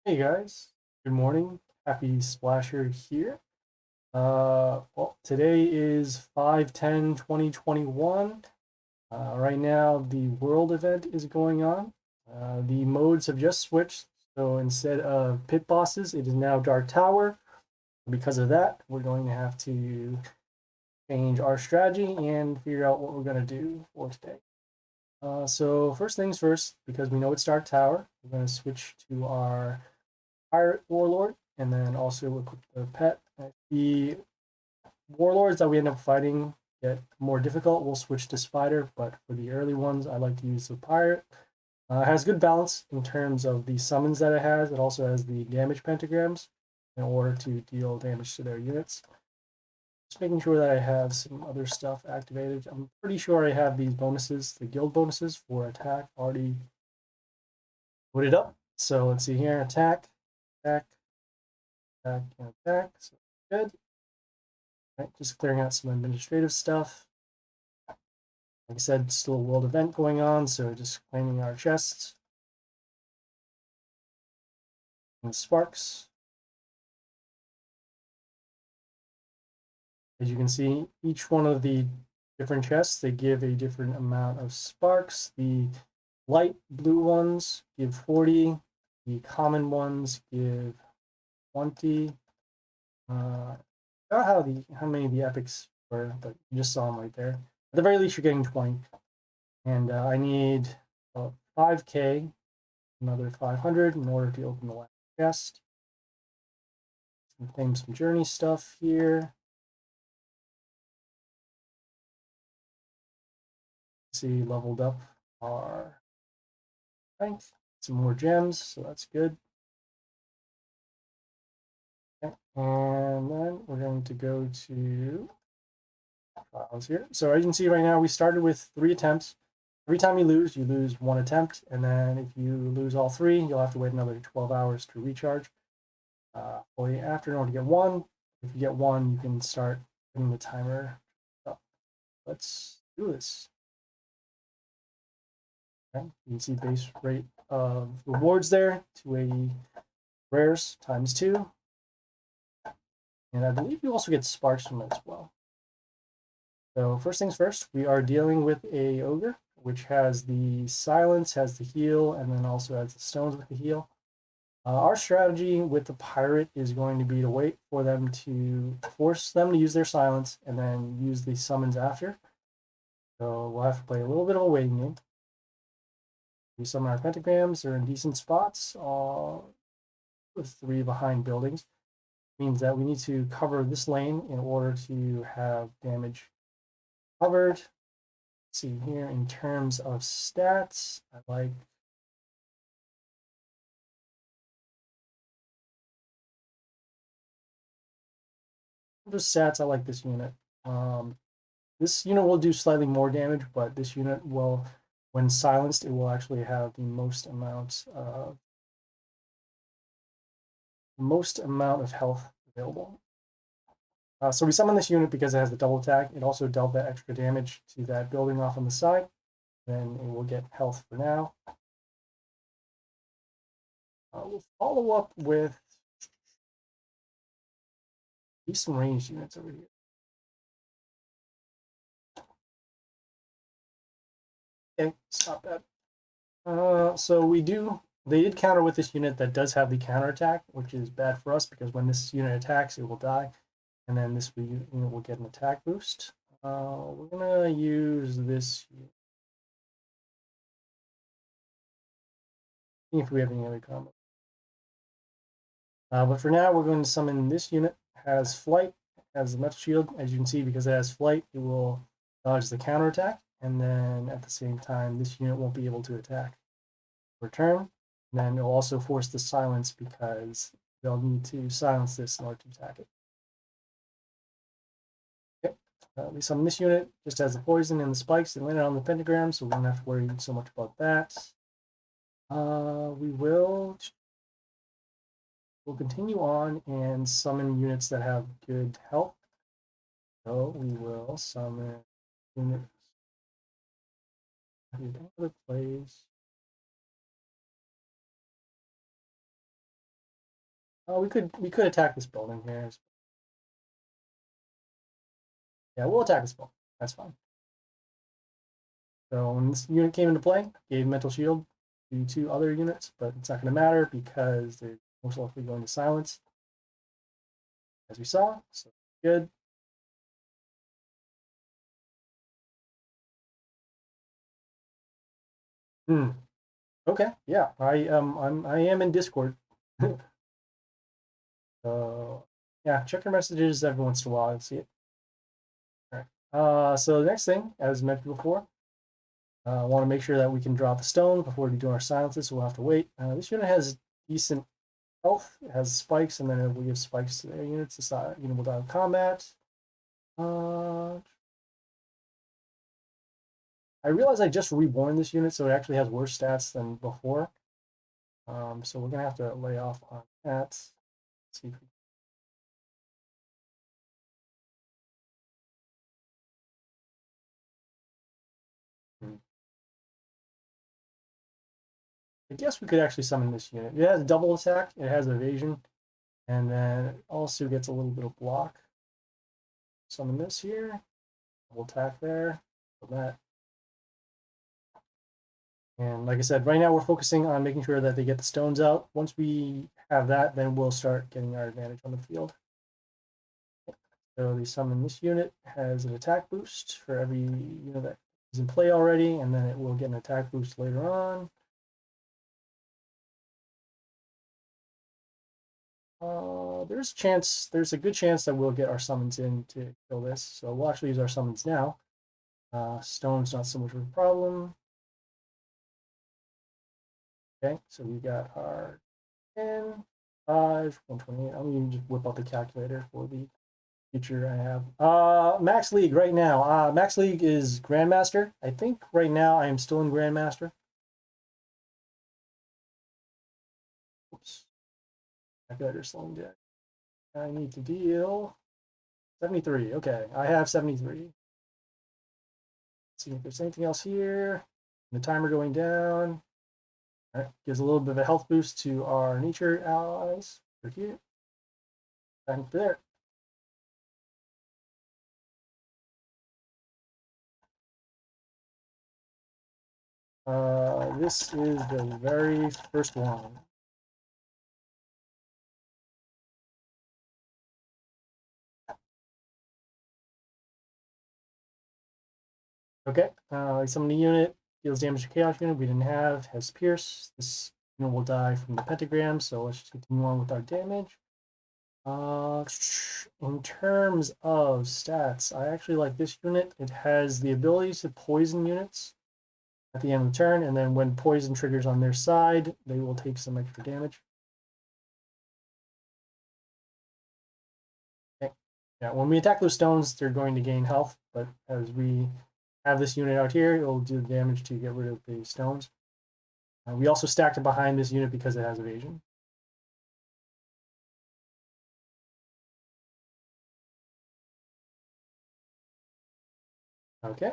Hey guys, good morning. Happy Splasher here. Well, today is 5/10/2021. Right now, the world event is going on. The modes have just switched. So instead of pit bosses, it is now Dark Tower. Because of that, we're going to have to change our strategy and figure out what we're going to do for today. So first things first, because we know it's Dark Tower, we're going to switch to our Pirate Warlord, and then also equip the pet. The warlords that we end up fighting get more difficult. We'll switch to Spider, but for the early ones, I like to use the Pirate. It has good balance in terms of the summons that it has. It also has the damage pentagrams in order to deal damage to their units. Just making sure that I have some other stuff activated. I'm pretty sure I have these bonuses, the guild bonuses for attack, already put it up. So let's see here, attack, attack, attack, and attack. So good. Right, just clearing out some administrative stuff. Like I said, still a world event going on, so just claiming our chests and sparks. As you can see, each one of the different chests, they give a different amount of sparks. The light blue ones give 40. The common ones give 20. I don't know how many of the epics were, but you just saw them right there. At the very least, you're getting 20. And I need 5K, another 500 in order to open the last chest. Claim some journey stuff here. See, leveled up our strength. Some more gems, so that's good. Okay. And then we're going to go to trials here. So as you can see right now, we started with 3 attempts. Every time you lose 1 attempt, and then if you lose all 3, you'll have to wait another 12 hours to recharge. Fully after in order to get 1. If you get 1, you can start putting the timer up. Let's do this. Okay. You can see base rate of rewards there, 280 rares times 2. And I believe you also get sparks from it as well. So first things first, we are dealing with a ogre, which has the silence, has the heal, and then also has the stones with the heal. Our strategy with the pirate is going to be to wait for them to force them to use their silence and then use the summons after. So we'll have to play a little bit of a waiting game. We summon our pentagrams, they're in decent spots, with 3 behind buildings. Means that we need to cover this lane in order to have damage covered. Let's see here in terms of stats, I like the stats. I like this unit. This unit will do slightly more damage, but this unit will, when silenced, it will actually have the most amount of health available. So we summon this unit because it has the double attack. It also dealt that extra damage to that building off on the side. Then it will get health for now. We'll follow up with some ranged units over here. Okay, stop that. So they did counter with this unit that does have the counter attack, which is bad for us because when this unit attacks, it will die, and then this unit will get an attack boost. We're gonna use this unit. See if we have any other combos. But for now, we're going to summon this unit. Has flight, has the metal shield. As you can see, because it has flight, it will dodge the counter attack, and then at the same time, this unit won't be able to attack. Return. And then it'll also force the silence because they'll need to silence this in order to attack it. Okay. We summon this unit just has the poison and the spikes that landed on the pentagram, so we don't have to worry so much about that. We'll continue on and summon units that have good health. So we will summon units. Other plays. we could attack this building here. Yeah, we'll attack this building. That's fine. So when this unit came into play, gave mental shield to 2 other units, but it's not going to matter because they're most likely going to silence, as we saw. So good. Hmm. Okay. Yeah. I am in Discord. So yeah, check your messages every once in a while and see it. All right. So the next thing, as mentioned before, I want to make sure that we can drop the stone before we do our silences, so we'll have to wait. This unit has decent health. It has spikes, and then it will give spikes to their units. This unit will die in combat. Uh, I realize I just reborn this unit, so it actually has worse stats than before. So we're gonna have to lay off on that. Let's see if we can. I guess we could actually summon this unit. It has double attack, it has evasion, and then it also gets a little bit of block. Summon this here. Double attack there. That. And like I said, right now we're focusing on making sure that they get the stones out. Once we have that, then we'll start getting our advantage on the field. So they summon this unit, has an attack boost for every unit that is in play already, and then it will get an attack boost later on. There's a good chance that we'll get our summons in to kill this. So we'll actually use our summons now. Stone's not so much of a problem. Okay, so we got our 10, 5, 128. I'm going to just whip out the calculator for the future I have. Max League right now. Max League is Grandmaster. I think right now I am still in Grandmaster. Oops. Calculator slowing down. I need to deal 73. Okay, I have 73. Let's see if there's anything else here. The timer going down. All right, gives a little bit of a health boost to our nature allies. Over here. Back there. This is the very first one. Okay, summon the unit, deals damage to Chaos unit we didn't have, has Pierce. This unit will die from the pentagram, so let's just continue on with our damage. In terms of stats, I actually like this unit. It has the ability to poison units at the end of the turn, and then when poison triggers on their side, they will take some extra damage. Okay. Yeah, when we attack those stones, they're going to gain health, but as we have this unit out here, it will do the damage to get rid of the stones. We also stacked it behind this unit because it has evasion. Okay.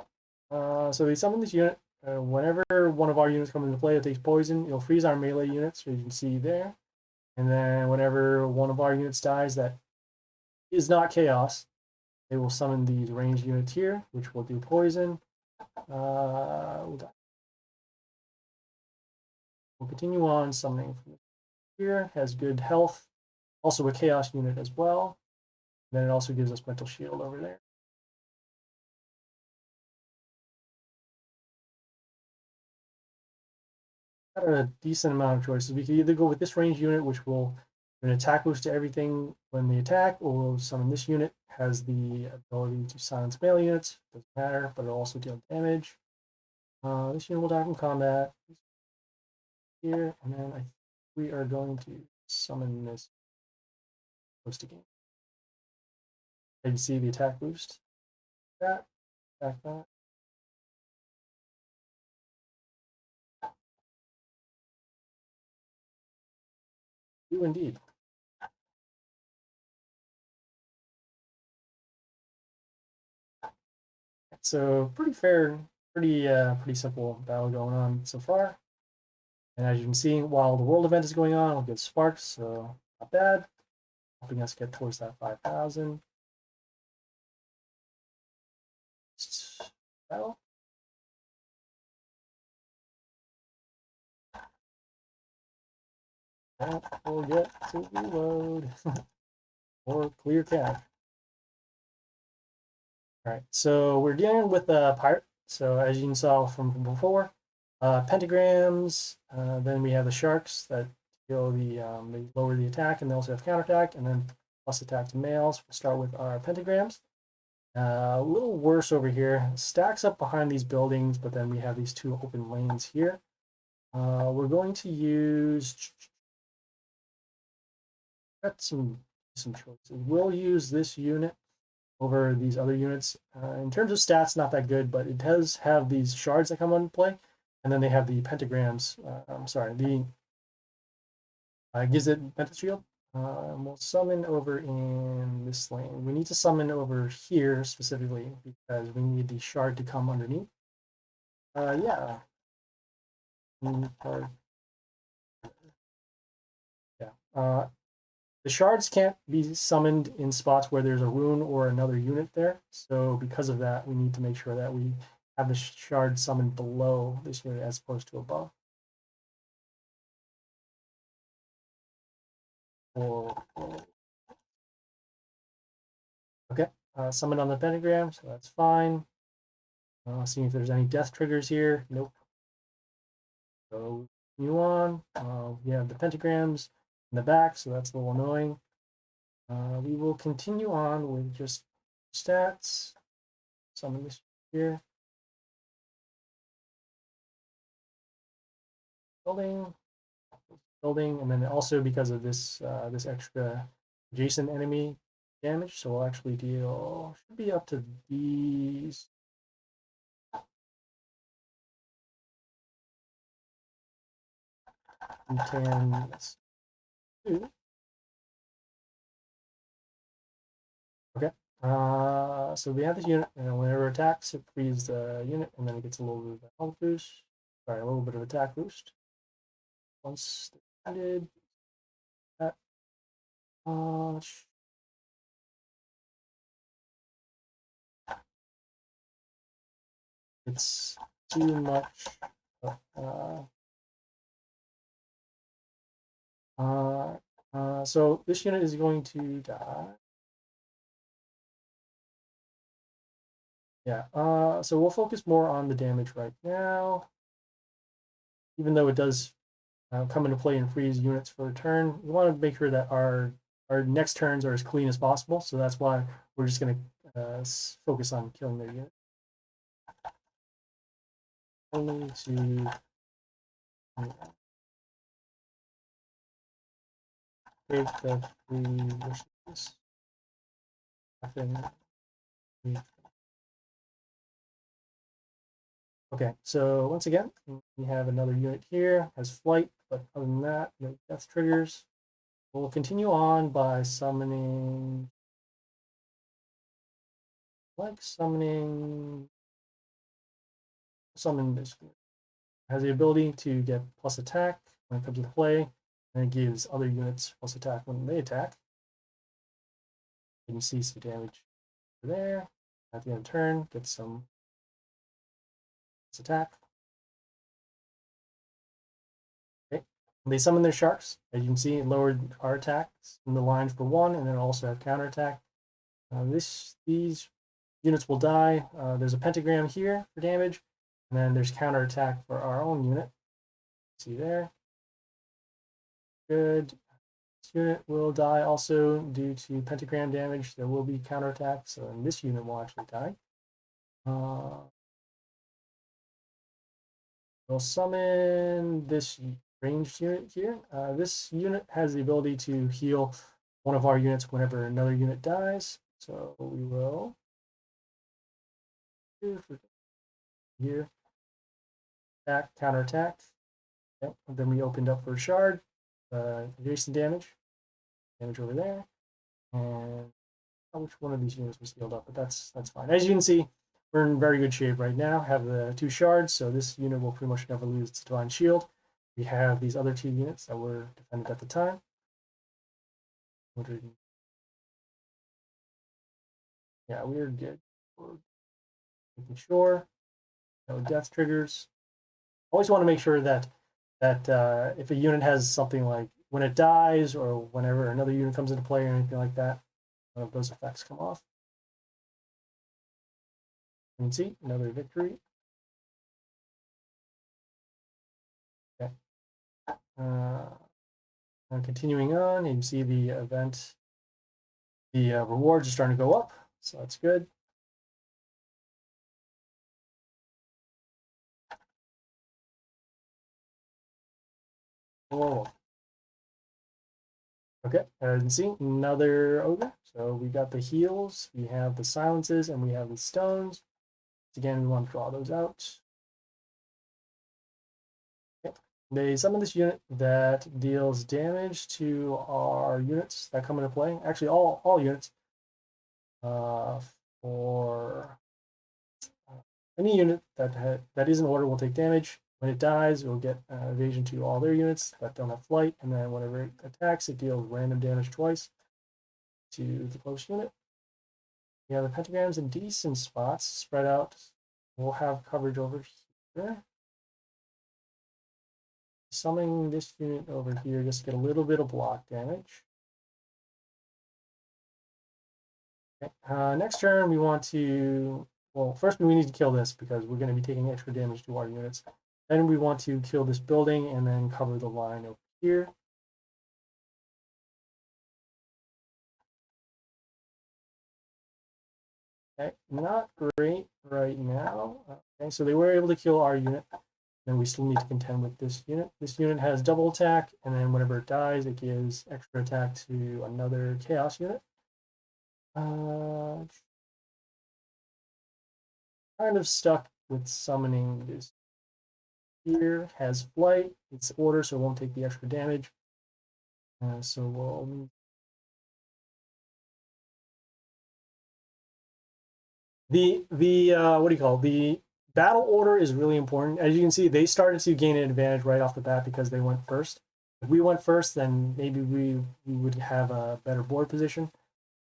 So we summon this unit. Whenever one of our units comes into play that takes poison, it'll freeze our melee units, so you can see there. And then whenever one of our units dies that is not chaos, they will summon these ranged units here, which will do poison. We'll continue on summoning from here. Has good health. Also a chaos unit as well. And then it also gives us mental shield over there. Got a decent amount of choices. We could either go with this range unit, which will an attack boost to everything when they attack, or we'll summon this unit, has the ability to silence melee units. Doesn't matter, but it'll also deal damage. This unit will die from combat here, and then I think we are going to summon this host again. You can see the attack boost. That, attack that. Do indeed. So pretty fair, pretty simple battle going on so far. And as you can see, while the world event is going on, we'll get sparks. So Not bad. Helping us get towards that 5,000. Well, don't forget to reload or clear cache. All right, so we're dealing with a pirate. So as you saw from before, pentagrams. Then we have the sharks that kill they lower the attack, and they also have counterattack, and then plus attack to males. We'll start with our pentagrams. A little worse over here. Stacks up behind these buildings, but then we have these two open lanes here. We're going to use. Got some choices. We'll use this unit over these other units. In terms of stats, not that good, but it does have these shards that come into play, and then they have the pentagrams. I'm sorry, the gives it mental shield. We'll summon over in this lane. We need to summon over here specifically because we need the shard to come underneath. Yeah. Yeah. The shards can't be summoned in spots where there's a rune or another unit there. So because of that, we need to make sure that we have the shard summoned below this unit as opposed to above. Okay, summon on the pentagram, so that's fine. Seeing if there's any death triggers here. Nope. So continue on. We have the pentagrams in the back, so that's a little annoying. We will continue on with just stats. Summon this here. Building, and then also because of this this extra adjacent enemy damage, so we'll actually deal should be up to these. We can do. Okay. So we have this unit, and whenever it attacks, it frees the unit, and then it gets a little bit of a health boost. Sorry, a little bit of attack boost. Once defended, that it's too much. So this unit is going to die. Yeah, so we'll focus more on the damage right now. Even though it does come into play and freeze units for a turn, we want to make sure that our next turns are as clean as possible. So that's why we're just going to focus on killing their unit. Only to take the free wishes. Okay, so once again, we have another unit here, has flight, but other than that, no death triggers. We'll continue on by summoning, summon this unit. Has the ability to get plus attack when it comes into play, and it gives other units plus attack when they attack. You can see some damage there. At the end of the turn, get some plus attack. Okay. When they summon their sharks, as you can see, it lowered our attacks in the lines for 1, and then also have counterattack. These units will die. There's a pentagram here for damage, and then there's counterattack for our own unit. See there. Good. This unit will die also due to pentagram damage. There will be counterattack, so this unit will actually die. We'll summon this ranged unit here. This unit has the ability to heal one of our units whenever another unit dies. So we will here attack, counterattack. Yep. And then we opened up for a shard, adjacent damage over there, and which one of these units was healed up, but that's fine. As you can see, we're in very good shape right now. Have the 2 shards, so this unit will pretty much never lose its divine shield. We have these other 2 units that were defended at the time. Yeah, we're good. We're making sure no death triggers. Always want to make sure that if a unit has something like when it dies or whenever another unit comes into play or anything like that, none of those effects come off. You can see another victory. Okay. And continuing on, you can see the event, the rewards are starting to go up, so that's good. Oh. Okay, as you can see, another ogre. So we got the heals, we have the silences, and we have the stones. Again, we want to draw those out. Okay. They summon this unit that deals damage to our units that come into play. Actually, all units. Uh, for any unit that is in order will take damage. When it dies, it will get evasion to all their units that don't have flight, and then whenever it attacks, it deals random damage twice to the close unit. We have the pentagrams in decent spots spread out. We'll have coverage over here. Summoning this unit over here just to get a little bit of block damage. Okay. Next turn, we want to, well, first we need to kill this because we're going to be taking extra damage to our units. Then we want to kill this building and then cover the line over here. Okay, not great right now. Okay, so they were able to kill our unit. Then we still need to contend with this unit. This unit has double attack, and then whenever it dies, it gives extra attack to another chaos unit. Kind of stuck with summoning this here. Has flight. It's order, so it won't take the extra damage. So we'll the what do you call it? The battle order is really important. As you can see, they started to gain an advantage right off the bat because they went first. If we went first, then maybe we would have a better board position.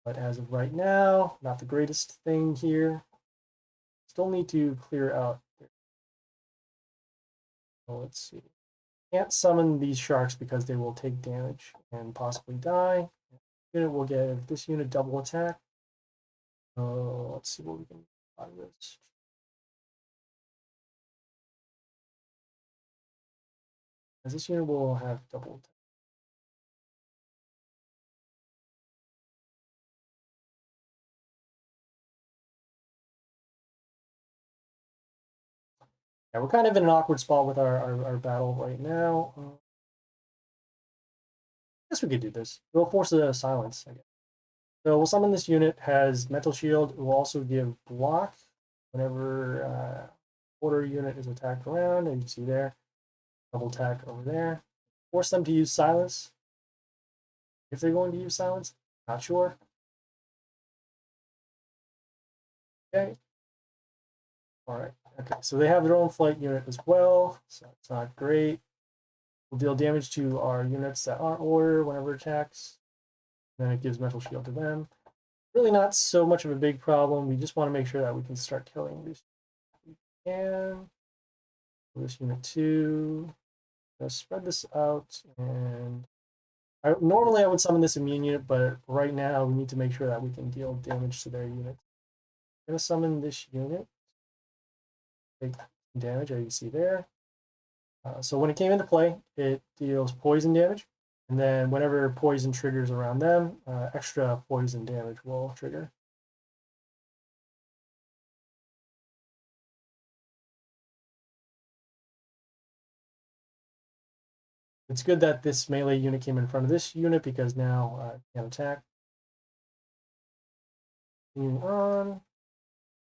But as of right now, not the greatest thing here. Still need to clear out. So let's see. Can't summon these sharks because they will take damage and possibly die. Unit will get this unit double attack. Let's see what we can do out of this. As this unit will have double attack. Yeah, we're kind of in an awkward spot with our battle right now. I guess we could do this. We'll force a silence, I guess. So we'll summon this unit, has mental shield. It will also give block whenever order unit is attacked around, and you can see there, double attack over there. Force them to use silence. If they're going to use silence, not sure. Okay. All right. Okay, so they have their own flight unit as well, so it's not great. We'll deal damage to our units that aren't order whenever it attacks. Then it gives mental shield to them. Really not so much of a big problem. We just want to make sure that we can start killing these. And this unit 2. Let's spread this out. And normally I would summon this immune unit, but right now we need to make sure that we can deal damage to their unit. I'm going to summon this unit. Take damage, as you can see there. So when it came into play, it deals poison damage. And then whenever poison triggers around them, extra poison damage will trigger. It's good that this melee unit came in front of this unit because now it can attack. Continuing on.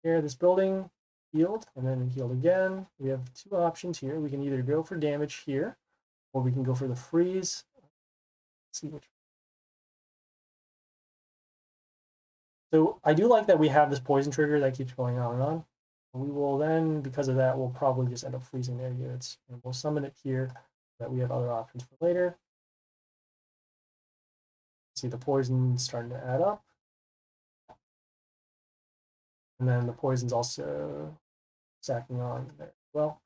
Here, this building healed, and then healed again. We have two options here. We can either go for damage here, or we can go for the freeze. Let's see which. So I do like that we have this poison trigger that keeps going on and on. We will then, because of that, we'll probably just end up freezing their units. And we'll summon it here so that we have other options for later. See the poison starting to add up. And then the poison's also stacking on there as well.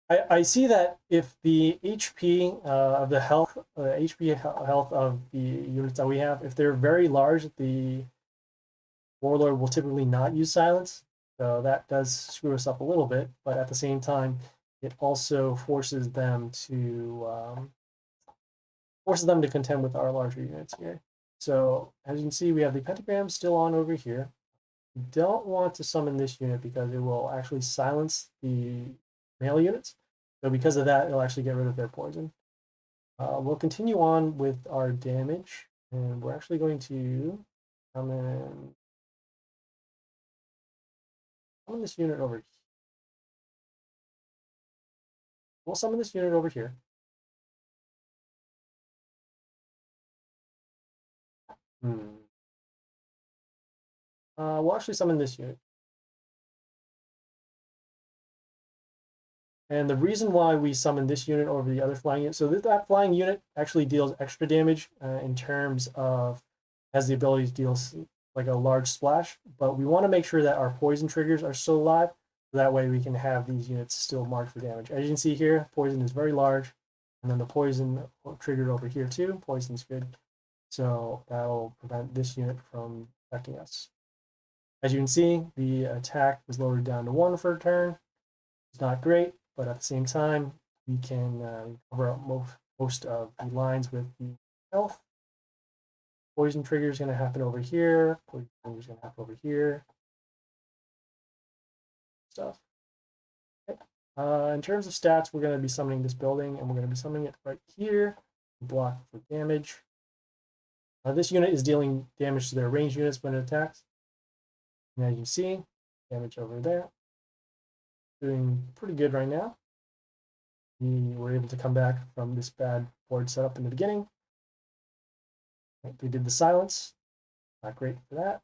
I see that if the HP of the health, HP health of the units that we have, if they're very large, the Warlord will typically not use silence. So that does screw us up a little bit, but at the same time, it also forces them to contend with our larger units here. So as you can see, we have the pentagram still on over here. We don't want to summon this unit because it will actually silence the melee units. So because of that, it'll actually get rid of their poison. We'll continue on with our damage, and we're actually going to summon this unit over here. We'll summon this unit over here. We'll actually summon this unit. And the reason why we summon this unit over the other flying unit, so that flying unit actually deals extra damage in terms of, has the ability to deal like a large splash, but we want to make sure that our poison triggers are still alive, so that way we can have these units still marked for damage. As you can see here, poison is very large, and then the poison triggered over here too. Poison's good, so that'll prevent this unit from affecting us. As you can see, the attack was lowered down to 1 for a turn. It's not great, but at the same time, we can cover up most of the lines with the health. Poison trigger is going to happen over here. Poison trigger is going to happen over here. Stuff. Okay. In terms of stats, we're going to be summoning this building, and we're going to be summoning it right here. Block for damage. This unit is dealing damage to their ranged units when it attacks. And as you see, damage over there. Doing pretty good right now. We were able to come back from this bad board setup in the beginning. We did the silence. Not great for that.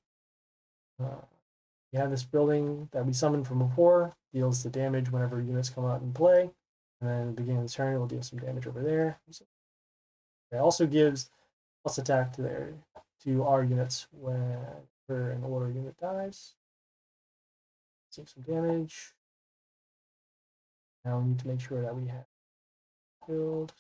We have this building that we summoned from before, deals the damage whenever units come out and play. And then at the beginning of the turn, it will deal some damage over there. It also gives plus attack to our units whenever an order unit dies. Take some damage. Now we need to make sure that we have killed.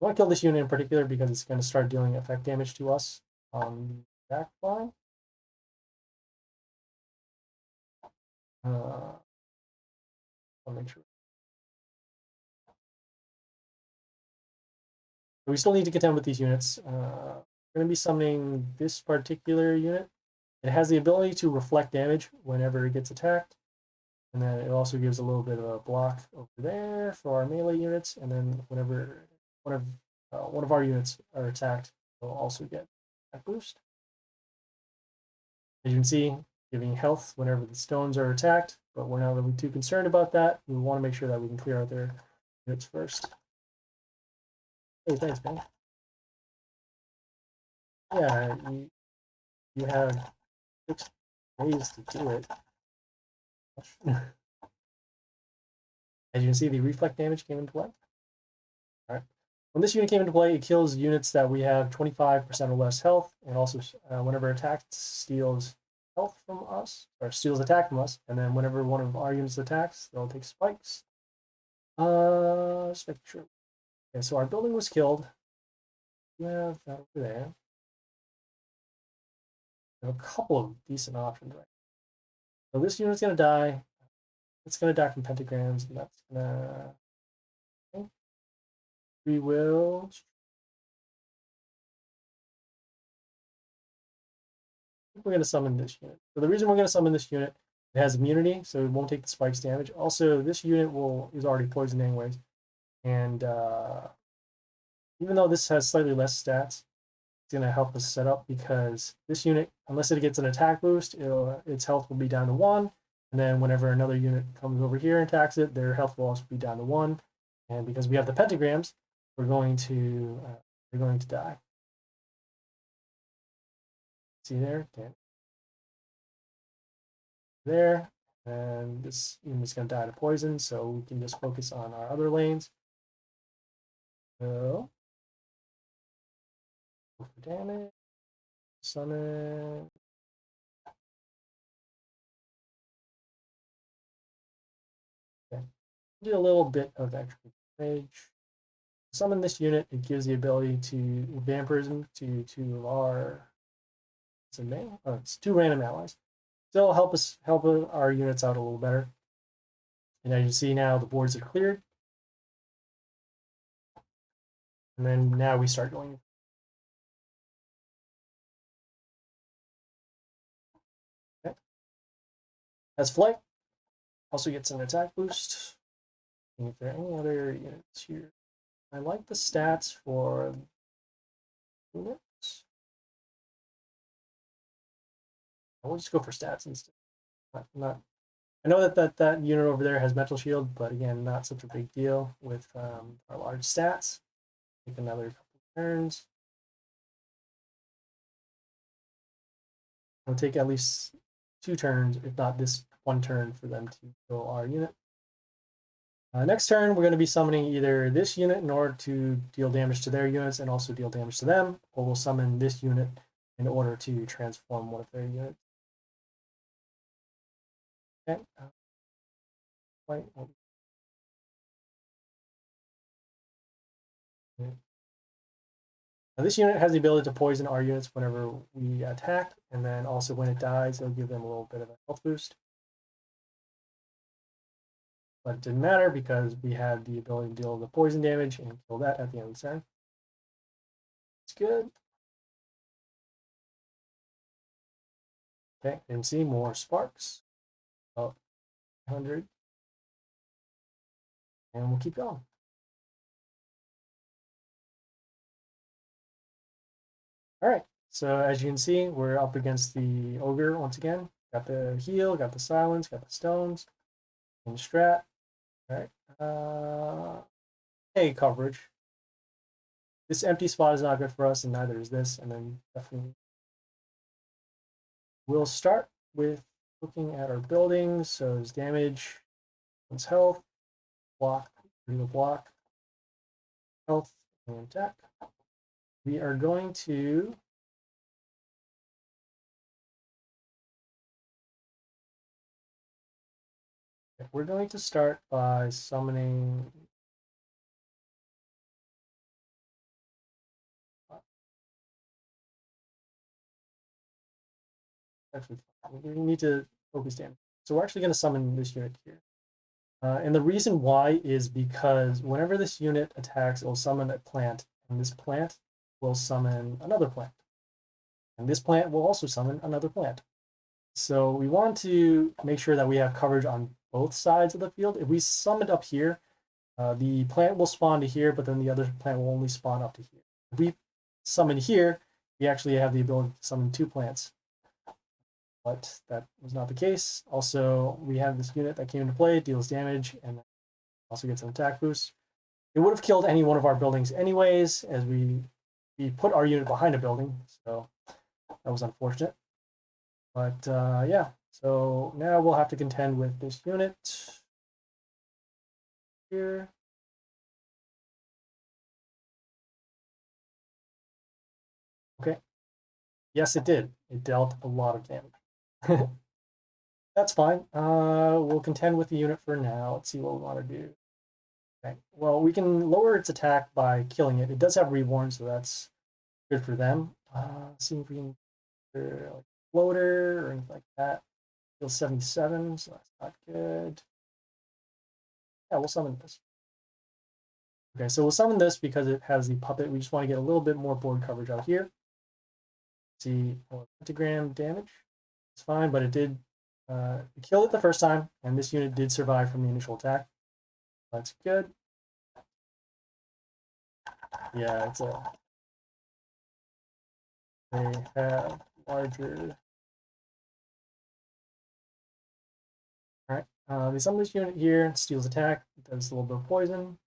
I want to kill this unit in particular because it's going to start dealing effect damage to us on the back line. I'll make sure. We still need to contend with these units. We're going to be summoning this particular unit. It has the ability to reflect damage whenever it gets attacked. And then it also gives a little bit of a block over there for our melee units. And then whenever one of our units are attacked, they'll also get a boost. As you can see, giving health whenever the stones are attacked, but we're not really too concerned about that. We want to make sure that we can clear out their units first. Hey, thanks, man. Yeah, you have 6 ways to do it. As you can see, the reflect damage came into play. All right. When this unit came into play, it kills units that we have 25% or less health, and also whenever attacked, steals health from us, or steals attack from us, and then whenever one of our units attacks, they'll take spikes. Just make sure. Okay, so our building was killed. We have that over there. We have a couple of decent options right now. So this unit's going to die. It's going to die from pentagrams, and that's going to... Okay. We will... We're going to summon this unit. So the reason we're going to summon this unit, it has immunity, so it won't take the spikes damage. Also, this unit is already poisoned anyways. And even though this has slightly less stats, it's going to help us set up because this unit, unless it gets an attack boost, its health will be down to 1. And then whenever another unit comes over here and attacks it, their health will also be down to 1. And because we have the pentagrams, we're going to die. See there? Damn. There. And this unit's going to die to poison, so we can just focus on our other lanes. So, go for damage, summon. Okay. Do a little bit of extra damage. Summon this unit. It gives the ability to vampirism to two of our. It's two random allies. Still help our units out a little better. And as you see now, the boards are cleared. And then now we start going. Okay. As flight, also gets an attack boost. And if there are any other units here, I like the stats for units. I will just go for stats instead. Not I know that unit over there has mental shield, but again, not such a big deal with our large stats. Take another couple turns. It'll take at least 2 turns, if not this 1 turn, for them to kill our unit. Next turn, we're going to be summoning either this unit in order to deal damage to their units and also deal damage to them, or we'll summon this unit in order to transform one of their units. Okay. Right. Now this unit has the ability to poison our units whenever we attack, and then also when it dies, it'll give them a little bit of a health boost. But it didn't matter because we had the ability to deal the poison damage and kill that at the end of the turn. It's good. Okay, and see more sparks. Oh, 100. And we'll keep going. All right, so as you can see, we're up against the ogre once again. Got the heal, got the silence, got the stones, and strat. All right. Hey, coverage. This empty spot is not good for us, and neither is this. And then definitely, we'll start with looking at our buildings. So there's damage, one's health, block, block, health, and attack. We are going to start by summoning. Actually, we need to focus damage. So we're actually going to summon this unit here. And the reason why is because whenever this unit attacks, it will summon a plant, and this plant will summon another plant. And this plant will also summon another plant. So we want to make sure that we have coverage on both sides of the field. If we summon up here, the plant will spawn to here, but then the other plant will only spawn up to here. If we summon here, we actually have the ability to summon 2 plants. But that was not the case. Also, we have this unit that came into play, deals damage, and also gets an attack boost. It would have killed any one of our buildings anyways, as we put our unit behind a building, so that was unfortunate. But yeah, so now we'll have to contend with this unit here. Okay. Yes, it did. It dealt a lot of damage. That's fine. We'll contend with the unit for now. Let's see what we want to do. Okay. Well, we can lower its attack by killing it. It does have reborn, so that's good for them. See if we can like floater or anything like that. Heal 77, so that's not good. Yeah, we'll summon this. Okay, so we'll summon this because it has the puppet. We just want to get a little bit more board coverage out here. See, pentagram damage. It's fine, but it did kill it the first time, and this unit did survive from the initial attack. That's good. Yeah, they have larger. All right, they summon this unit here, steals attack, does a little bit of poison.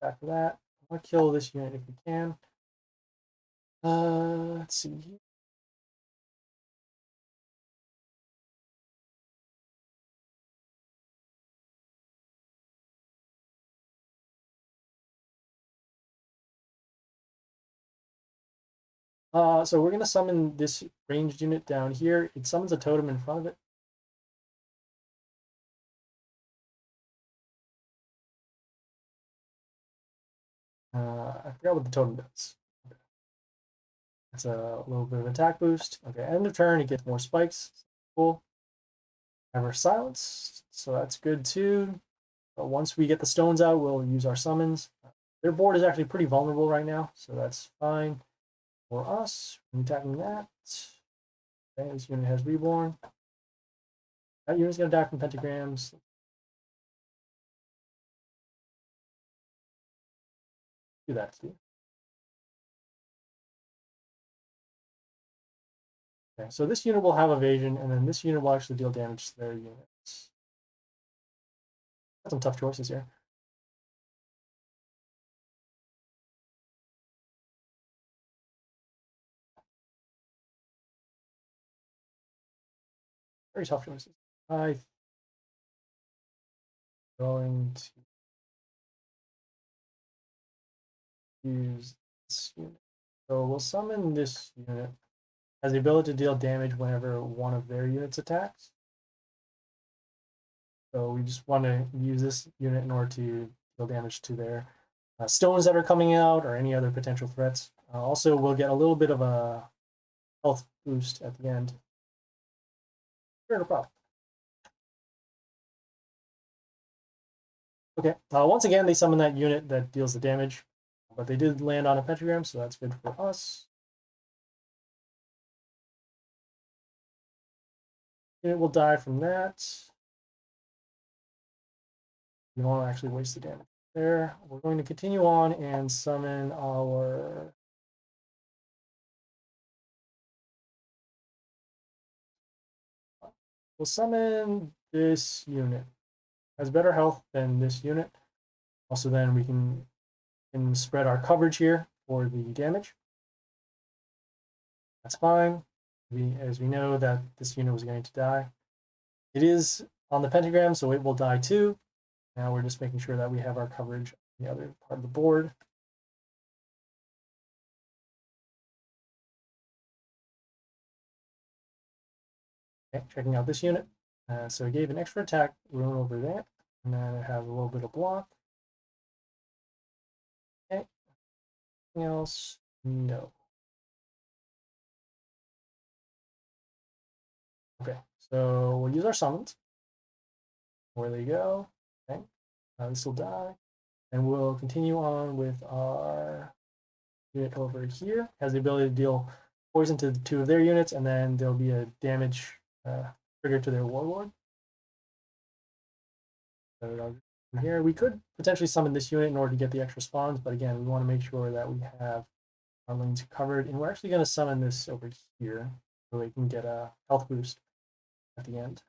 Back to that. I want to kill this unit if we can. Let's see. So we're gonna summon this ranged unit down here. It summons a totem in front of it. I forgot what the totem does. It's a little bit of attack boost. Okay, end of turn, it gets more spikes. Cool. Have our silence, so that's good too. But once we get the stones out, we'll use our summons. Their board is actually pretty vulnerable right now, so that's fine for us. We're attacking that. Okay, this unit has reborn. That unit's gonna die from pentagrams. Do that, Steve. Okay, so this unit will have evasion, and then this unit will actually deal damage to their units. Got some tough choices here. Very tough choices. I'm going to use this unit. So we'll summon this unit. Has the ability to deal damage whenever one of their units attacks. So we just want to use this unit in order to deal damage to their stones that are coming out or any other potential threats. Also, we'll get a little bit of a health boost at the end. Sure, no problem. Okay, once again, they summon that unit that deals the damage, but they did land on a pentagram, so that's good for us. Unit will die from that. We don't actually waste the damage there. We're going to continue on and summon our we'll summon this unit. Has better health than this unit. Also, then we can spread our coverage here for the damage. That's fine. As we know that this unit was going to die. It is on the pentagram, so it will die too. Now we're just making sure that we have our coverage on the other part of the board. Okay, checking out this unit. So it gave an extra attack rune over there, and then it has a little bit of block. Okay. Anything else? No. Okay, so we'll use our summons. Where they go. Okay, this will die. And we'll continue on with our unit over here. Has the ability to deal poison to 2 of their units, and then there'll be a damage trigger to their Warlord. So here we could potentially summon this unit in order to get the extra spawns, but again, we want to make sure that we have our lanes covered. And we're actually going to summon this over here so we can get a health boost at the end.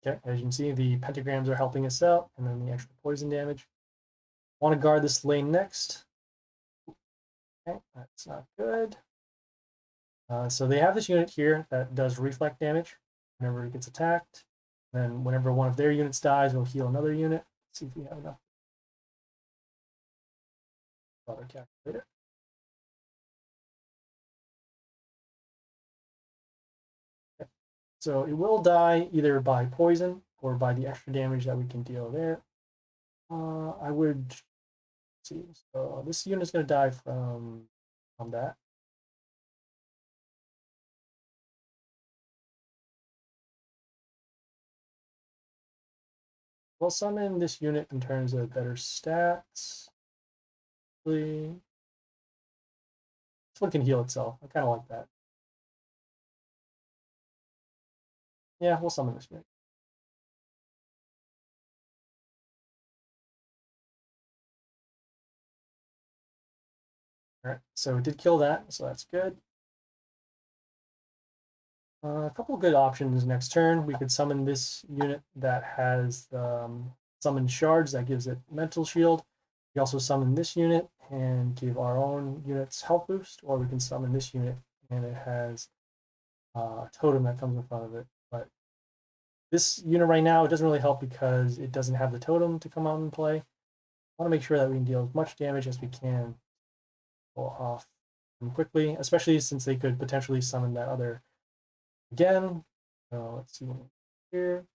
Okay, as you can see, the pentagrams are helping us out, and then the extra poison damage. Want to guard this lane next. Okay, that's not good. So they have this unit here that does reflect damage whenever it gets attacked. Then whenever one of their units dies, we'll heal another unit. Let's see if we have enough. Other calculator. Okay. So it will die either by poison or by the extra damage that we can deal there. I would see. So this unit is going to die from combat. We'll summon this unit in terms of better stats. This one can heal itself. I kind of like that. Yeah, we'll summon this unit. All right, so it did kill that, so that's good. A couple of good options next turn. We could summon this unit that has summon shards that gives it mental shield. We also summon this unit and give our own units health boost, or we can summon this unit and it has a totem that comes in front of it. But this unit right now, it doesn't really help because it doesn't have the totem to come out and play. want to make sure that we can deal as much damage as we can pull off quickly, especially since they could potentially summon that other again. So let's see what we here.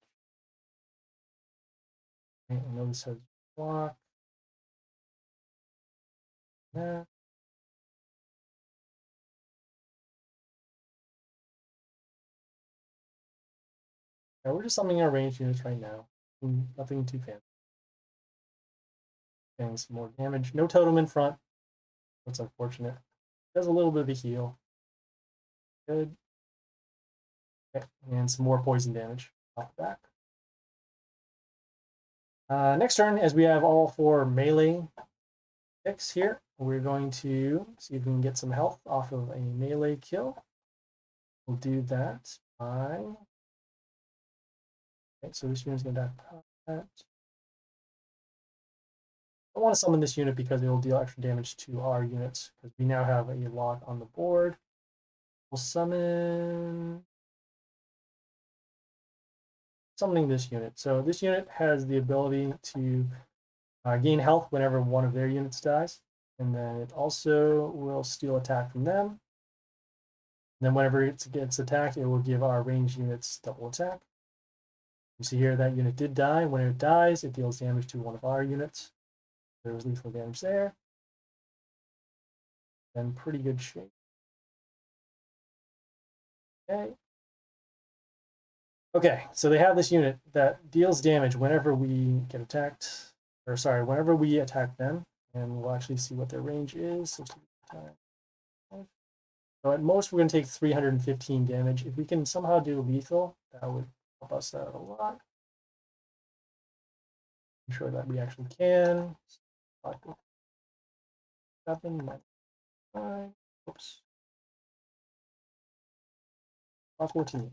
Okay, I know this has block. That. Yeah, we're just summoning our ranged units right now. Nothing too fancy. Getting some more damage. No totem in front. That's unfortunate. Does a little bit of a heal. Good. Okay. And some more poison damage off the back. Next turn, as we have all 4 melee picks here, we're going to see if we can get some health off of a melee kill. We'll do that by... Okay, so this unit's going to die that. I want to summon this unit because it will deal extra damage to our units, because we now have a lock on the board. We'll summoning this unit. So this unit has the ability to gain health whenever one of their units dies, and then it also will steal attack from them. And then whenever it gets attacked, it will give our ranged units double attack. You see here that unit did die. When it dies, it deals damage to one of our units. There was lethal damage there. In pretty good shape. Okay. Okay, so they have this unit that deals damage whenever we get attacked, or sorry, whenever we attack them, and we'll actually see what their range is. So at most, we're going to take 315 damage. If we can somehow do lethal, that would help us out a lot. I'm sure that we actually can. 7, 9, oops. 14.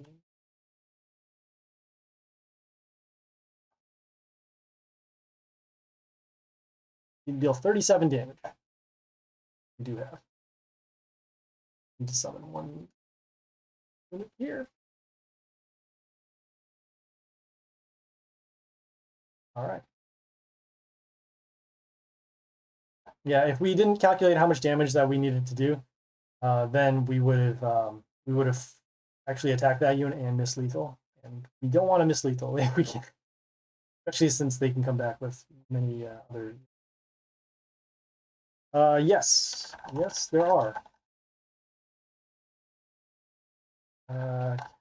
You deal 37 damage. We do have. Need to summon one unit here. All right. Yeah, if we didn't calculate how much damage that we needed to do, then we would have actually attacked that unit and miss lethal. And we don't want to miss lethal if we can, especially since they can come back with many other. Yes, there are.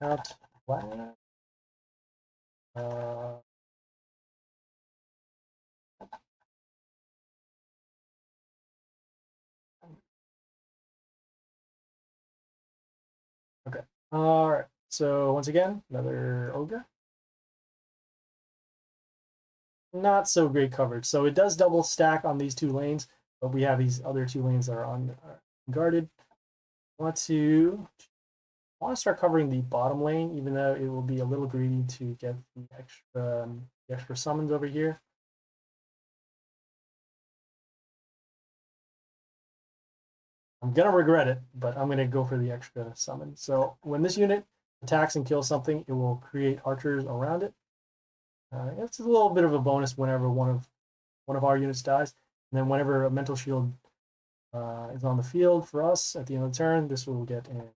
Count black. Okay. All right. So once again, another ogre. Not so great coverage. So it does double stack on these 2 lanes, but we have these other 2 lanes that are unguarded. I want to start covering the bottom lane, even though it will be a little greedy to get the extra summons over here. I'm gonna regret it, but I'm gonna go for the extra summon. So when this unit attacks and kills something, it will create archers around it. It's a little bit of a bonus whenever one of our units dies, and then whenever a mental shield is on the field for us at the end of the turn, this will get an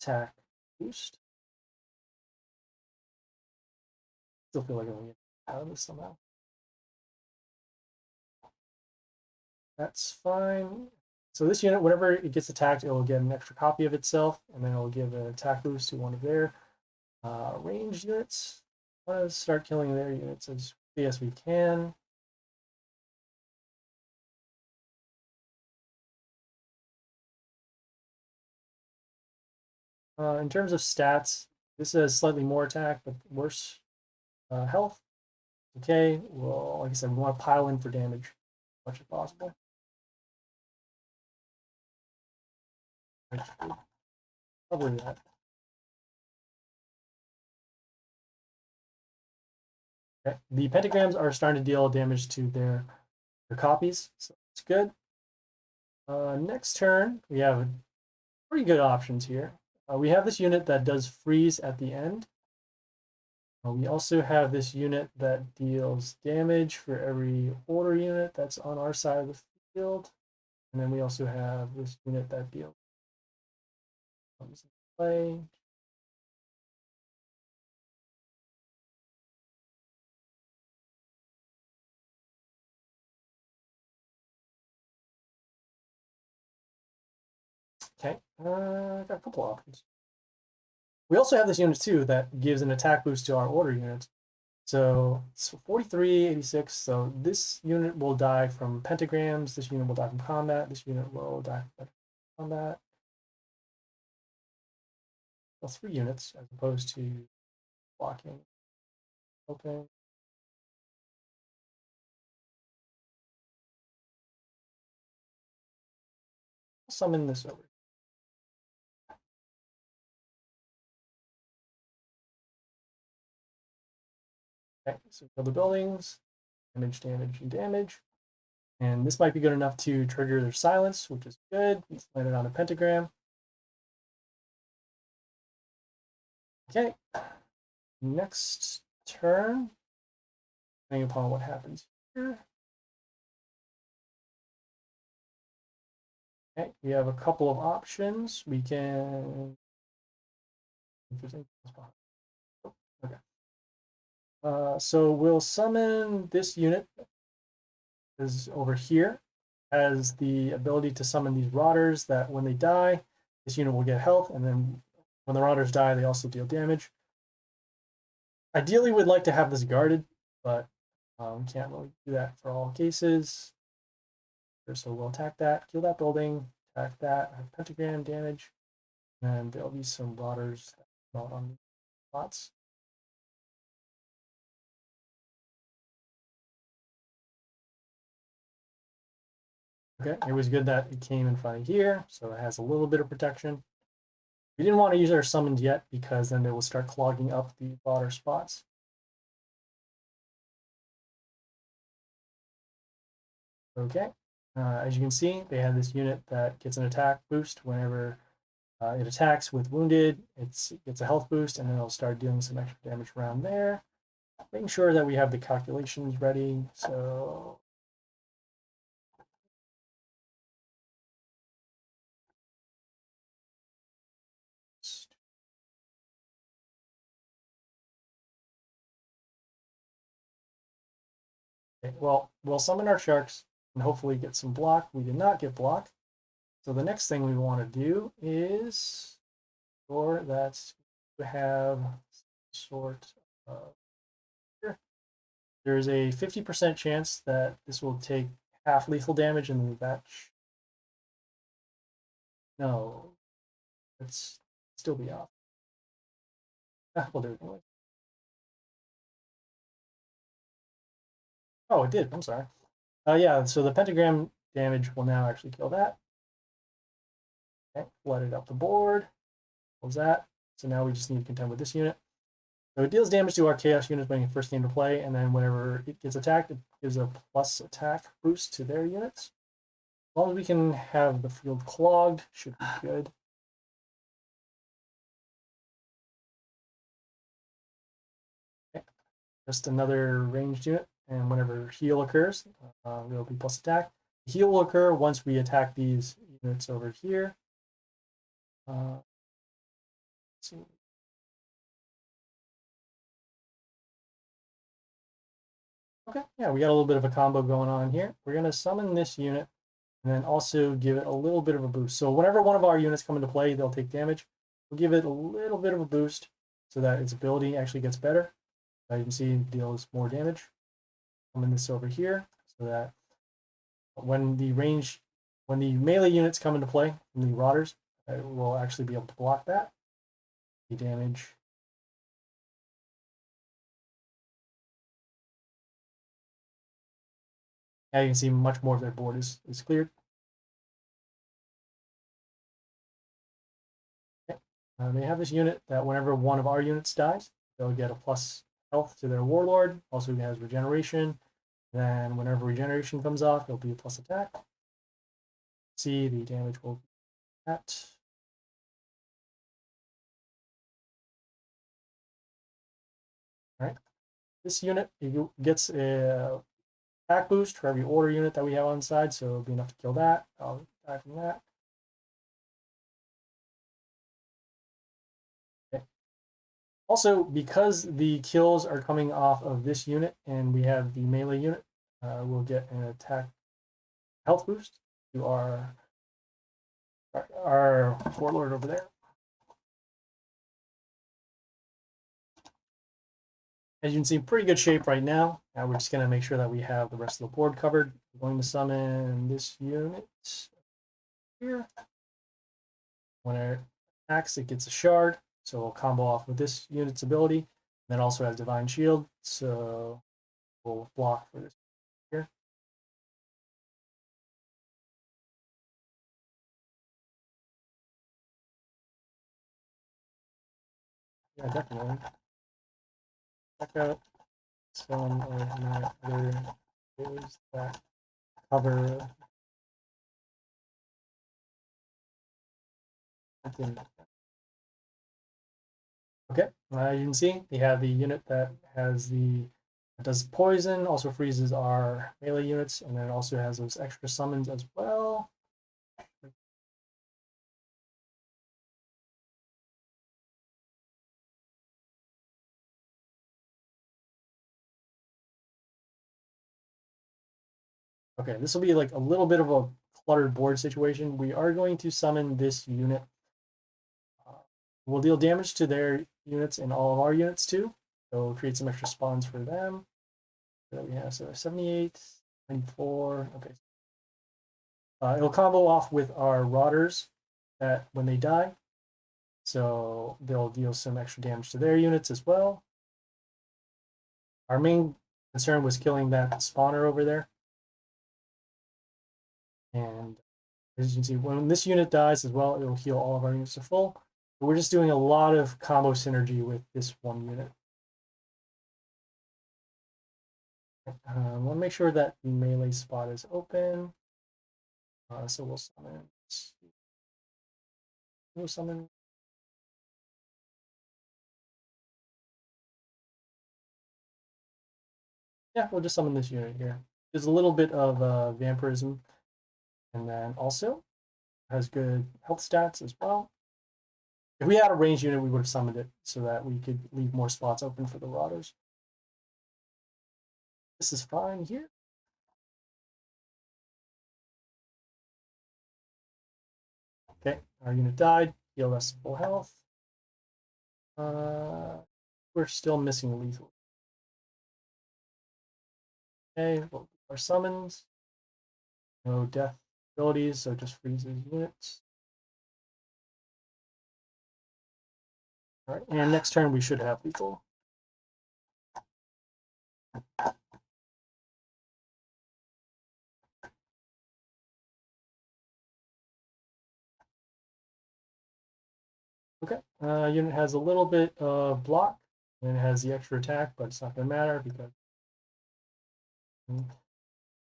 attack boost. Still feel like I'm gonna get out of this somehow. That's fine. So this unit, whenever it gets attacked, it will get an extra copy of itself, and then it will give an attack boost to one of their ranged units. Let's start killing their units as quickly as we can. In terms of stats, this has slightly more attack, but worse health. Okay, well, like I said, we want to pile in for damage as much as possible. Cover that. Okay. The pentagrams are starting to deal damage to their copies, so that's good. Next turn, we have pretty good options here. We have this unit that does freeze at the end. We also have this unit that deals damage for every order unit that's on our side of the field. And then we also have this unit that deals play. Okay, got a couple options. We also have this unit too that gives an attack boost to our order units. So it's 43, 86. So this unit will die from pentagrams. This unit will die from combat. This unit will die from combat. Well, 3 units as opposed to blocking. Open. Summon this over. Okay, so kill the buildings, damage, damage, and damage. And this might be good enough to trigger their silence, which is good. He's landed on a pentagram. Okay, next turn, depending upon what happens here. Okay, we have a couple of options. We can. Okay. So we'll summon this unit is over here, has the ability to summon these rotters that when they die, this unit will get health, and then when the rotters die, they also deal damage. Ideally, we'd like to have this guarded, but can't really do that for all cases. So we'll attack that, kill that building, attack that, have pentagram damage, and there'll be some rotters out on the spots. Okay, it was good that it came in front of here, so it has a little bit of protection. We didn't want to use our summoned yet because then it will start clogging up the rotter spots. Okay, as you can see, they have this unit that gets an attack boost whenever it attacks with wounded. It gets a health boost, and then it'll start dealing some extra damage around there. Making sure that we have the calculations ready. So okay, well, we'll summon our sharks and hopefully get some block. We did not get block. So the next thing we want to do is ensure that we have sort of here. There's a 50% chance that this will take half lethal damage and that no, it's still be off. We'll do it anyway. Oh, it did. I'm sorry. Yeah, so the pentagram damage will now actually kill that. Okay, flood it up the board. What was that? So now we just need to contend with this unit. So it deals damage to our chaos units when it first came to play, and then whenever it gets attacked, it gives a plus attack boost to their units. As long as we can have the field clogged, should be good. Okay. Just another ranged unit, and whenever heal occurs, it'll be plus attack. Heal will occur once we attack these units over here. Let's see. Okay, yeah, we got a little bit of a combo going on here. We're going to summon this unit and then also give it a little bit of a boost. So whenever one of our units come into play, they'll take damage. We'll give it a little bit of a boost so that its ability actually gets better. You can see it deals more damage. Summon this over here so that when the melee units come into play from the rotters, we'll actually be able to block that. The damage. Now you can see much more of their board is cleared. Okay. They have this unit that whenever one of our units dies, they'll get a plus health to their Warlord. Also has regeneration. Then whenever regeneration comes off, it'll be a plus attack. See, the damage will be that. this unit, it gets a attack boost for every order unit that we have on the side, so it'll be enough to kill that. I'll die from that. Okay. Also, because the kills are coming off of this unit and we have the melee unit, we'll get an attack health boost to our Warlord over there. As you can see, pretty good shape right now. Now we're just going to make sure that we have the rest of the board covered. We're going to summon this unit here. When it attacks, it gets a shard, so we'll combo off with this unit's ability. And it also has Divine Shield, so we'll block for this here. Yeah, definitely. Check out some of my other videos that cover something. Okay, you can see we have the unit that has does poison, also freezes our melee units, and then it also has those extra summons as well. Okay, this will be like a little bit of a cluttered board situation. We are going to summon this unit. We'll deal damage to their units and all of our units too. So we'll create some extra spawns for them. So we have 78, 94. Okay. It'll combo off with our Rotters that when they die. So they'll deal some extra damage to their units as well. Our main concern was killing that spawner over there. And as you can see, when this unit dies as well, it'll heal all of our units to full. But we're just doing a lot of combo synergy with this one unit. I want to make sure that the melee spot is open. So we'll summon. We'll summon. Yeah, we'll just summon this unit here. There's a little bit of vampirism, and then also has good health stats as well. If we had a ranged unit, we would have summoned it so that we could leave more spots open for the Rotters. This is fine here. Okay, our unit died. Heal us full health. We're still missing lethal. Okay, well, our summons. No death abilities, so it just freezes units. All right, and next turn we should have lethal. Okay, unit has a little bit of block, and it has the extra attack, but it's not going to matter because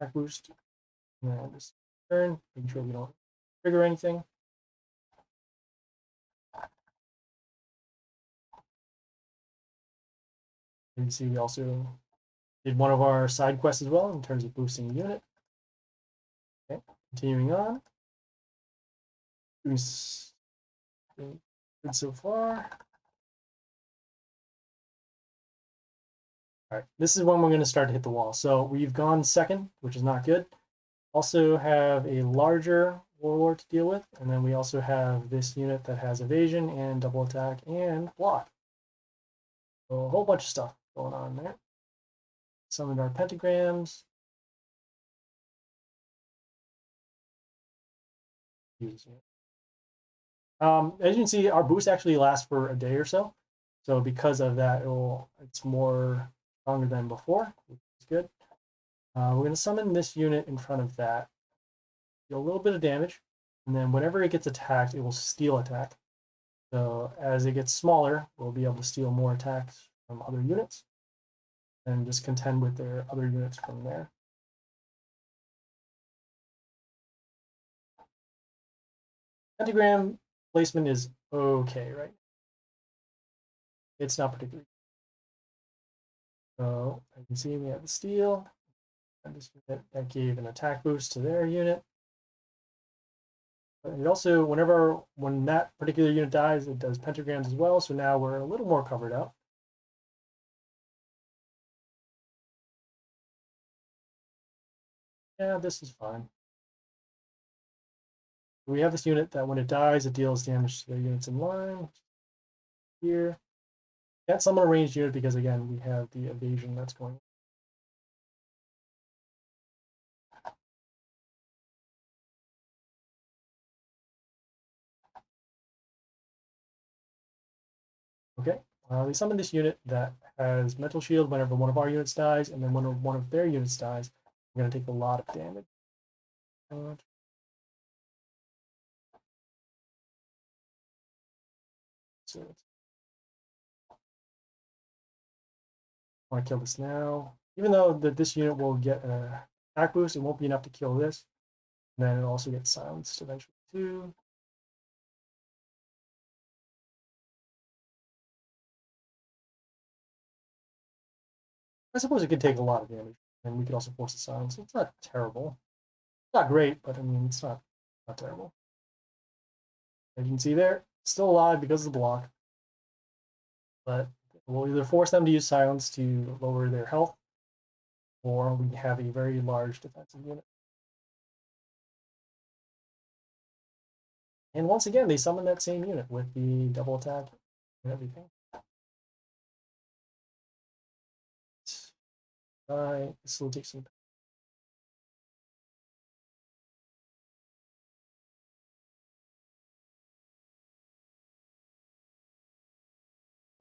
attack boost. And just turn, making sure we don't trigger anything. You can see we also did one of our side quests as well in terms of boosting the unit. Okay, continuing on. Doing good so far. All right, this is when we're going to start to hit the wall. So we've gone second, which is not good. Also have a larger Warlord to deal with, and then we also have this unit that has evasion and double attack and block. So a whole bunch of stuff going on there. Summoned our pentagrams. As you can see, our boost actually lasts for a day or so. So because of that, it's more stronger than before, which is good. We're going to summon this unit in front of that. Deal a little bit of damage, and then whenever it gets attacked, it will steal attack. So as it gets smaller, we'll be able to steal more attacks from other units and just contend with their other units from there. Pentagram placement is okay, right? It's not particularly. So you can see we have the steel. And this unit that gave an attack boost to their unit. But it also, when that particular unit dies, it does pentagrams as well. So now we're a little more covered up. Yeah, this is fine. We have this unit that when it dies, it deals damage to the units in line. Here. Can't summon a ranged unit because, again, we have the evasion that's going on. Okay, we summon this unit that has Mental Shield whenever one of our units dies, and then when one of their units dies, we're going to take a lot of damage. So I want to kill this now. Even though this unit will get an attack boost, it won't be enough to kill this. And then it also gets silenced eventually too. I suppose it could take a lot of damage, and we could also force the silence. It's not terrible. It's not great, but I mean, it's not terrible. As you can see there, still alive because of the block. But we'll either force them to use silence to lower their health, or we have a very large defensive unit. And once again, they summon that same unit with the double attack and everything. This will take some.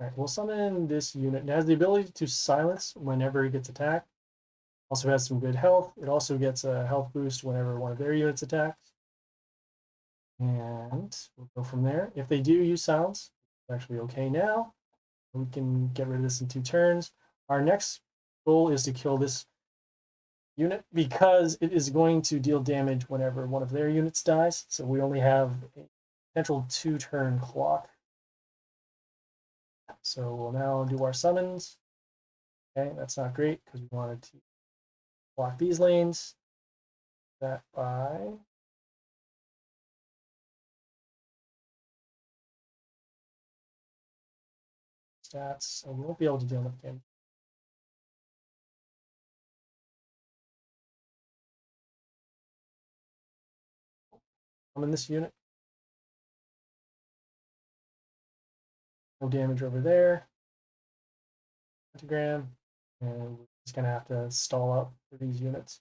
All right, we'll summon this unit. It has the ability to silence whenever it gets attacked. Also has some good health. It also gets a health boost whenever one of their units attacks. And we'll go from there. If they do use silence, it's actually okay now. We can get rid of this in 2 turns. Our next goal is to kill this unit because it is going to deal damage whenever one of their units dies. So we only have a potential 2-turn clock. So we'll now do our summons. Okay, that's not great because we wanted to block these lanes. That by stats, so we won't be able to deal enough damage. Summon this unit. No damage over there. Pentagram. And we're just going to have to stall up for these units.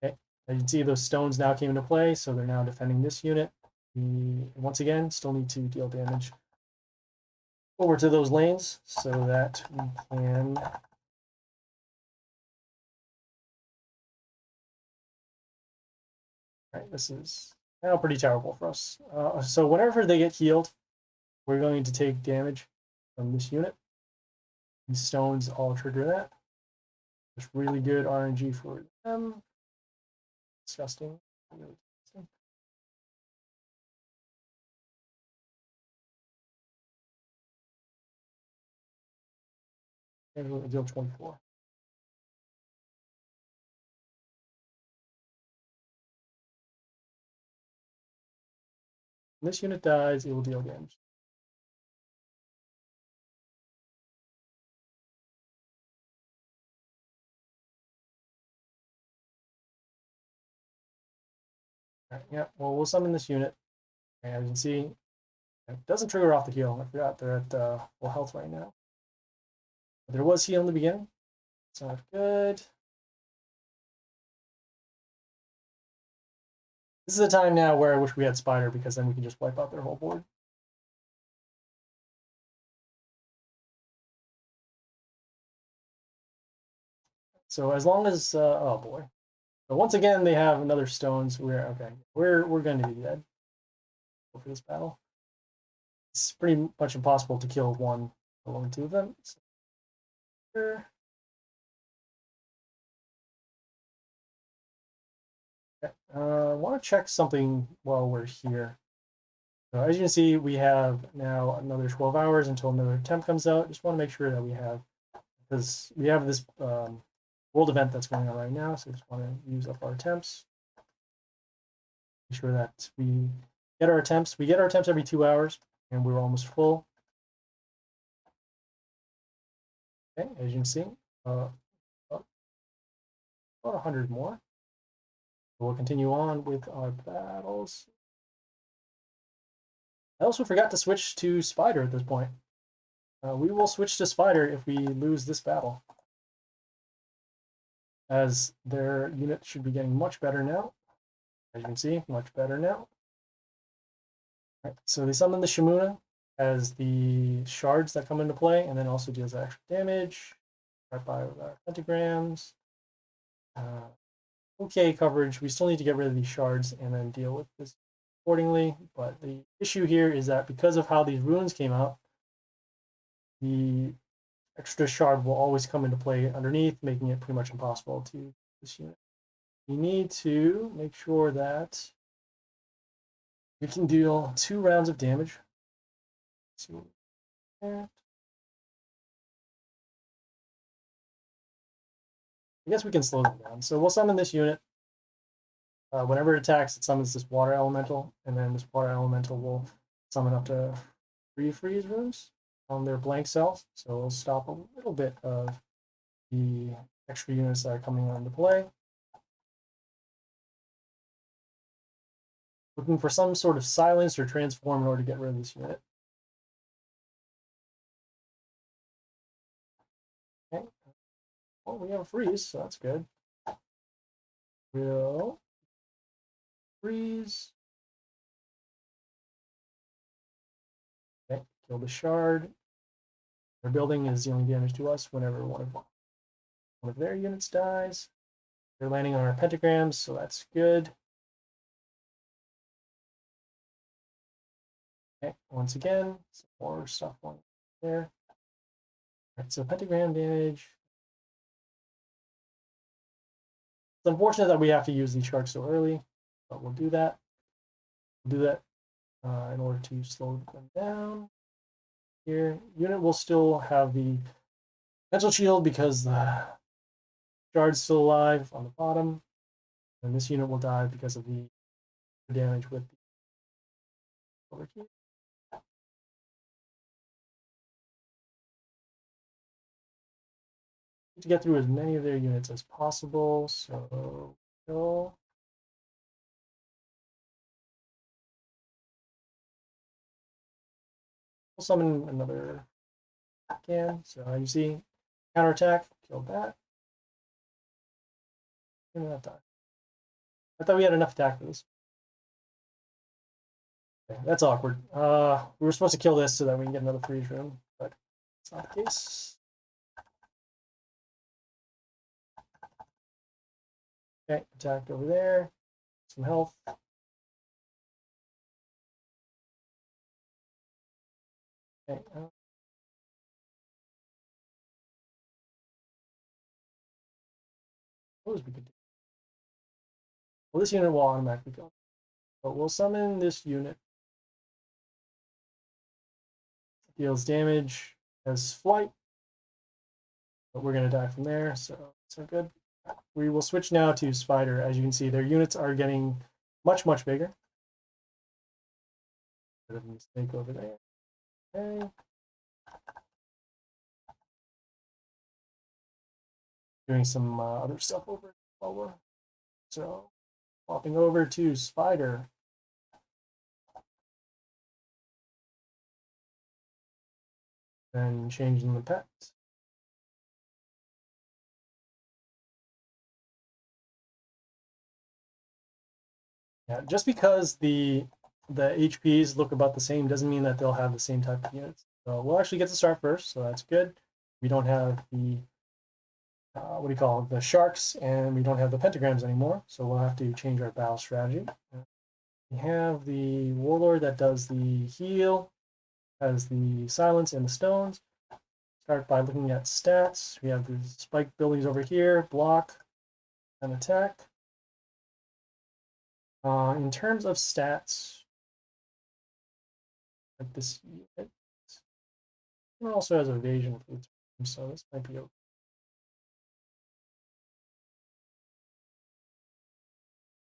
Okay, as you can see, those stones now came into play, so they're now defending this unit. We, once again, still need to deal damage over to those lanes so that we can right, this is now pretty terrible for us. So whenever they get healed, we're going to take damage from this unit. These stones all trigger that. It's really good RNG for them. Disgusting. Really disgusting. And we'll deal 24. When this unit dies, it will deal damage. Right, yeah, well, we'll summon this unit. And as you can see, it doesn't trigger off the heal. I forgot they're at full health right now. But there was heal in the beginning. It's not good. This is a time now where I wish we had Spider because then we can just wipe out their whole board. So as long as oh boy. So once again they have another stone, so we're okay. We're going to be dead for this battle. It's pretty much impossible to kill one along 2 of them. So here. Okay. I want to check something while we're here. So as you can see, we have now another 12 hours until another temp comes out. Just want to make sure that we have, because we have this world event that's going on right now. So just want to use up our attempts. Make sure that we get our attempts. We get our attempts every 2 hours, and we're almost full. Okay, as you can see, about 100 more. We'll continue on with our battles. I also forgot to switch to Spider at this point. We will switch to Spider if we lose this battle, as their unit should be getting much better now. As you can see, much better now. Right, so they summon the Shimuna as the shards that come into play, and then also deals extra damage. Right by with our pentagrams. Okay coverage. We still need to get rid of these shards and then deal with this accordingly. But the issue here is that because of how these runes came out, the extra shard will always come into play underneath, making it pretty much impossible to this unit. We need to make sure that we can deal 2 rounds of damage. So I guess we can slow them down. So we'll summon this unit. Whenever it attacks, it summons this water elemental, and then this water elemental will summon up to 3 freeze runes on their blank cells. So it'll stop a little bit of the extra units that are coming onto play. Looking for some sort of silence or transform in order to get rid of this unit. Okay. Well, we have a freeze, so that's good. We'll freeze. Okay, kill the shard. Their building is dealing damage to us whenever one of their units dies. They're landing on our pentagrams, so that's good. Okay, once again, some more stuff on there. All right, so pentagram damage. It's unfortunate that we have to use these sharks so early, but we'll do that. We'll do that in order to slow them down. Here, unit will still have the mental shield because the shard's still alive on the bottom, and this unit will die because of the damage with the overheat. To get through as many of their units as possible, so we'll summon another can. So you see, counterattack, killed that. Not die. I thought we had enough attack for this. Okay, that's awkward. We were supposed to kill this so that we can get another freeze room, but it's not the case. Okay, attacked over there. Some health. Okay. What was we could do? Well, this unit will automatically go. But we'll summon this unit. Deals damage, has flight. But we're going to die from there, so it's not good. We will switch now to Spider. As you can see, their units are getting much, much bigger. Bit of a mistake over there. Okay. Doing some other stuff over while we're so swapping over to Spider. And changing the pet. Yeah, just because the HPs look about the same doesn't mean that they'll have the same type of units. So we'll actually get to start first, so that's good. We don't have the what do you call it, the sharks, and we don't have the pentagrams anymore, so we'll have to change our battle strategy. We have the Warlord that does the heal, has the silence and the stones. Start by looking at stats. We have the spike buildings over here, block and attack. In terms of stats, like this unit. It also has evasion for the turn, so this might be okay.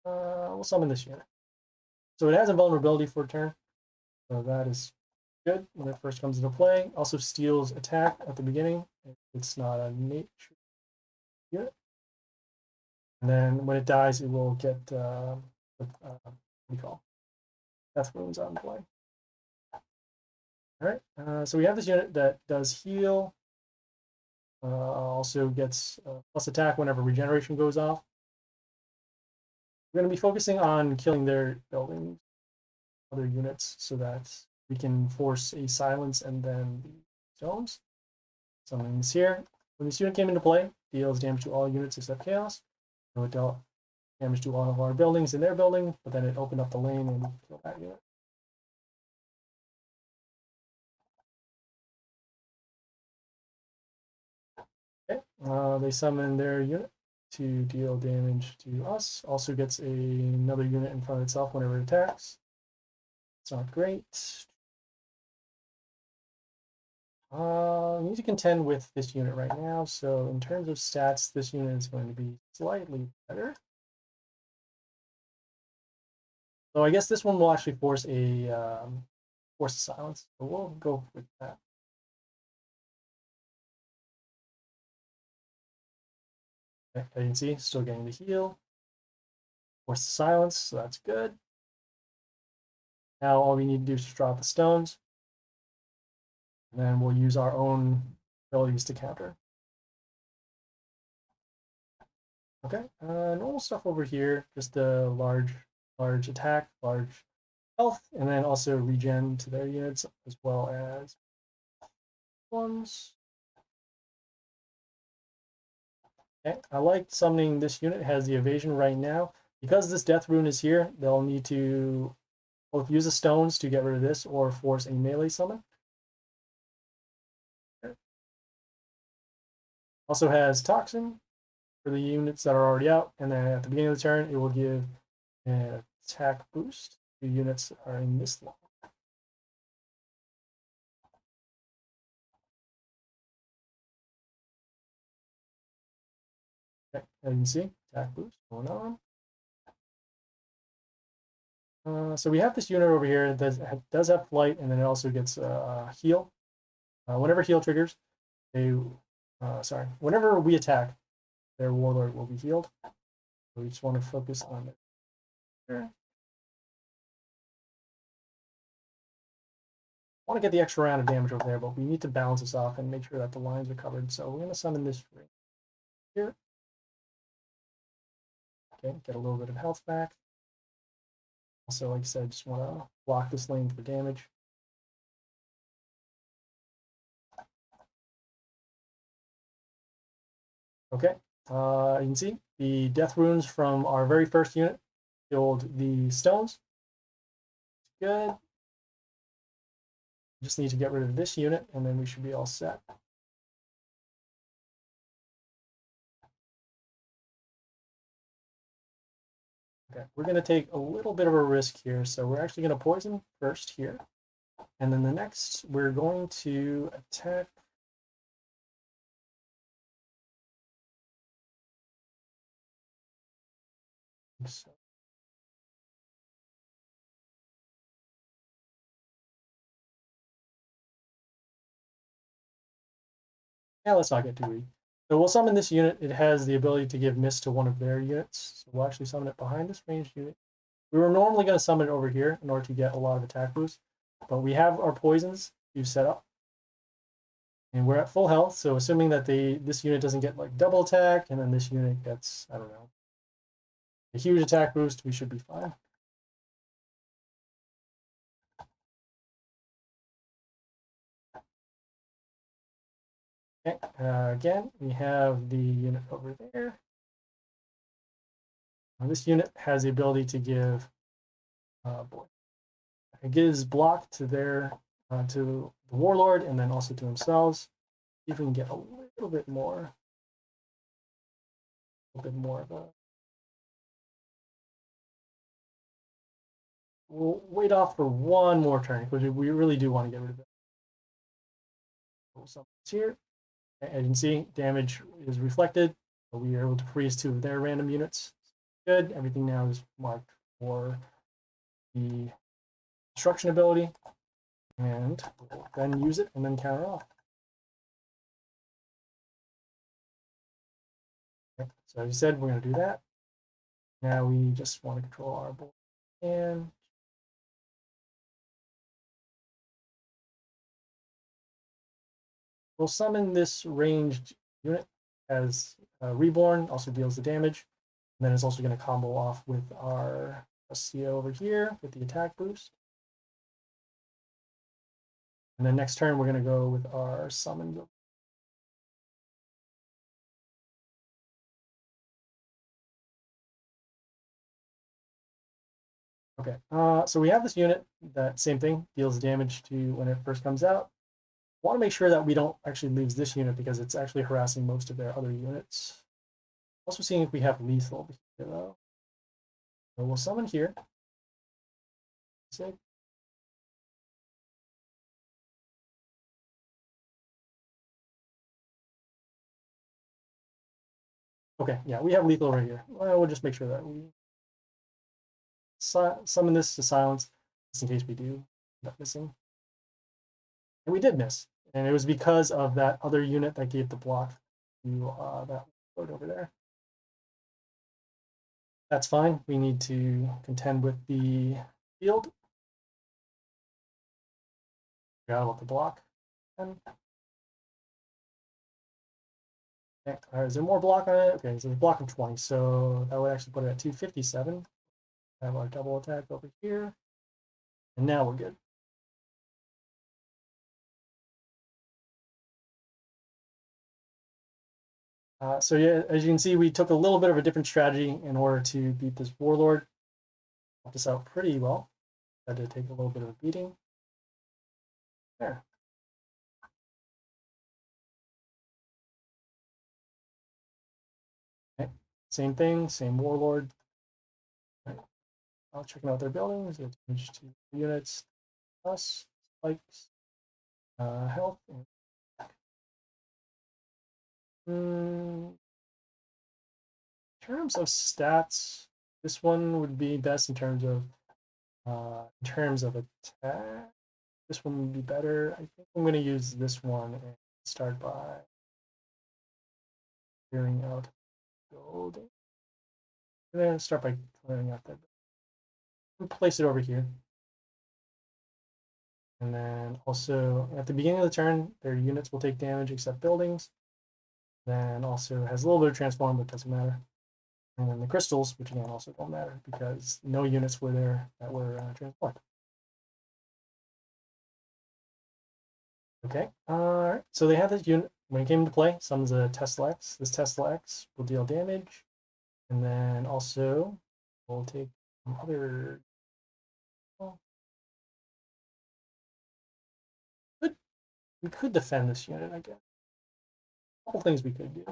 We'll summon this unit. So it has invulnerability for a turn, so that is good when it first comes into play. Also steals attack at the beginning. It's not a nature unit. And then when it dies, it will get what do you call death wounds on play. All right, so we have this unit that does heal. Also gets plus attack whenever regeneration goes off. We're going to be focusing on killing their buildings, other units, so that we can force a silence and then the stones. Something this here. When this unit came into play, deals damage to all units except chaos. So it dealt damage to all of our buildings in their building, but then it opened up the lane and killed that unit. Okay, they summon their unit to deal damage to us. Also gets another unit in front of itself whenever it attacks. It's not great. We need to contend with this unit right now. So in terms of stats, this unit is going to be slightly better. So I guess this one will actually force a silence. So we'll go with that. Okay, as you can see, still getting the heal. Force the silence, so that's good. Now all we need to do is drop the stones. And then we'll use our own abilities to counter. Okay, normal stuff over here, just a large attack, large health, and then also regen to their units as well as ones. Okay, I like summoning this unit. It has the evasion right now. Because this death rune is here, they'll need to both use the stones to get rid of this or force a melee summon. Okay. Also has toxin for the units that are already out, and then at the beginning of the turn, it will give an attack boost to units that are in this line. Okay, as you can see, attack boost going on. So we have this unit over here that does have flight, and then it also gets heal. Whenever heal triggers, whenever we attack, their warlord will be healed. So we just want to focus on it. Sure. I want to get the extra round of damage over there, but we need to balance this off and make sure that the lines are covered. So we're going to summon this ring here. Okay, get a little bit of health back. Also, like I said, just want to block this lane for damage. Okay, you can see the death runes from our very first unit killed the stones. Good. Just need to get rid of this unit, and then we should be all set. Okay, we're going to take a little bit of a risk here. So we're actually going to poison first here. And then the next, we're going to attack. So, yeah, let's not get too greedy. So we'll summon this unit. It has the ability to give miss to one of their units. So we'll actually summon it behind this ranged unit. We were normally going to summon it over here in order to get a lot of attack boost, but we have our poisons to set up. And we're at full health, so assuming that this unit doesn't get like double attack, and then this unit gets, I don't know, a huge attack boost, we should be fine. Okay, again, we have the unit over there. This unit has the ability to give, it gives block to their, to the Warlord, and then also to themselves. See if we can get a little bit more of a. we'll wait off for one more turn because we really do want to get rid of it. So here, as you can see, damage is reflected. So we are able to freeze 2 of their random units. Good. Everything now is marked for the destruction ability, and we'll then use it and then counter off. Okay. So as you said, we're going to do that. Now we just want to control our board, and we'll summon this ranged unit as Reborn, also deals the damage. And then it's also going to combo off with our SCO over here with the attack boost. And then next turn, we're going to go with our summons. Okay, so we have this unit that same thing, deals damage to when it first comes out. Want to make sure that we don't actually lose this unit because it's actually harassing most of their other units. Also seeing if we have lethal here though. So we'll summon here. Okay, yeah, we have lethal right here. Well, we'll just make sure that we summon this to silence just in case we do end up missing. And we did miss. And it was because of that other unit that gave the block to that Warlord over there. That's fine. We need to contend with the field. Forgot about the block. Okay. Is there more block on it? Okay, so there's a block of 20. So that would actually put it at 257. Have our double attack over here. And now we're good. So yeah, as you can see, we took a little bit of a different strategy in order to beat this Warlord. Helped us out pretty well. Had to take a little bit of a beating. There. Okay. Same thing, same Warlord. Right. Checking out their buildings. They have damage to units, plus spikes, health. In terms of stats, this one would be best in terms of attack. This one would be better. I think I'm going to use this one and start by clearing out gold. And then start by clearing out that. Place it over here. And then also at the beginning of the turn, their units will take damage except buildings. Then also has a little bit of transform, but doesn't matter. And then the crystals, which again also don't matter because no units were there that were transformed. Okay, alright, so they have this unit. When it came into play, summons a Tesla X. This Tesla X will deal damage. And then also we'll take some other. Well, we could defend this unit, I guess. A couple things we could do.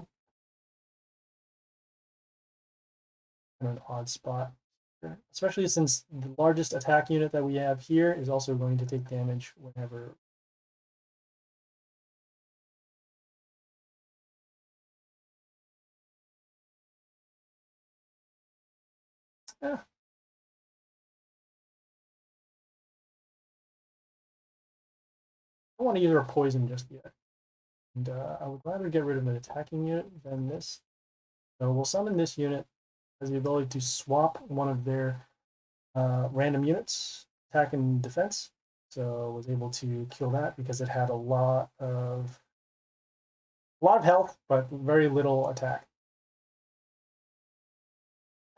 In an odd spot, especially since the largest attack unit that we have here is also going to take damage whenever. Yeah. I don't want to use our poison just yet. And I would rather get rid of an attacking unit than this. So we'll summon this unit, has the ability to swap one of their random units, attack and defense. So was able to kill that because it had a lot of health, but very little attack.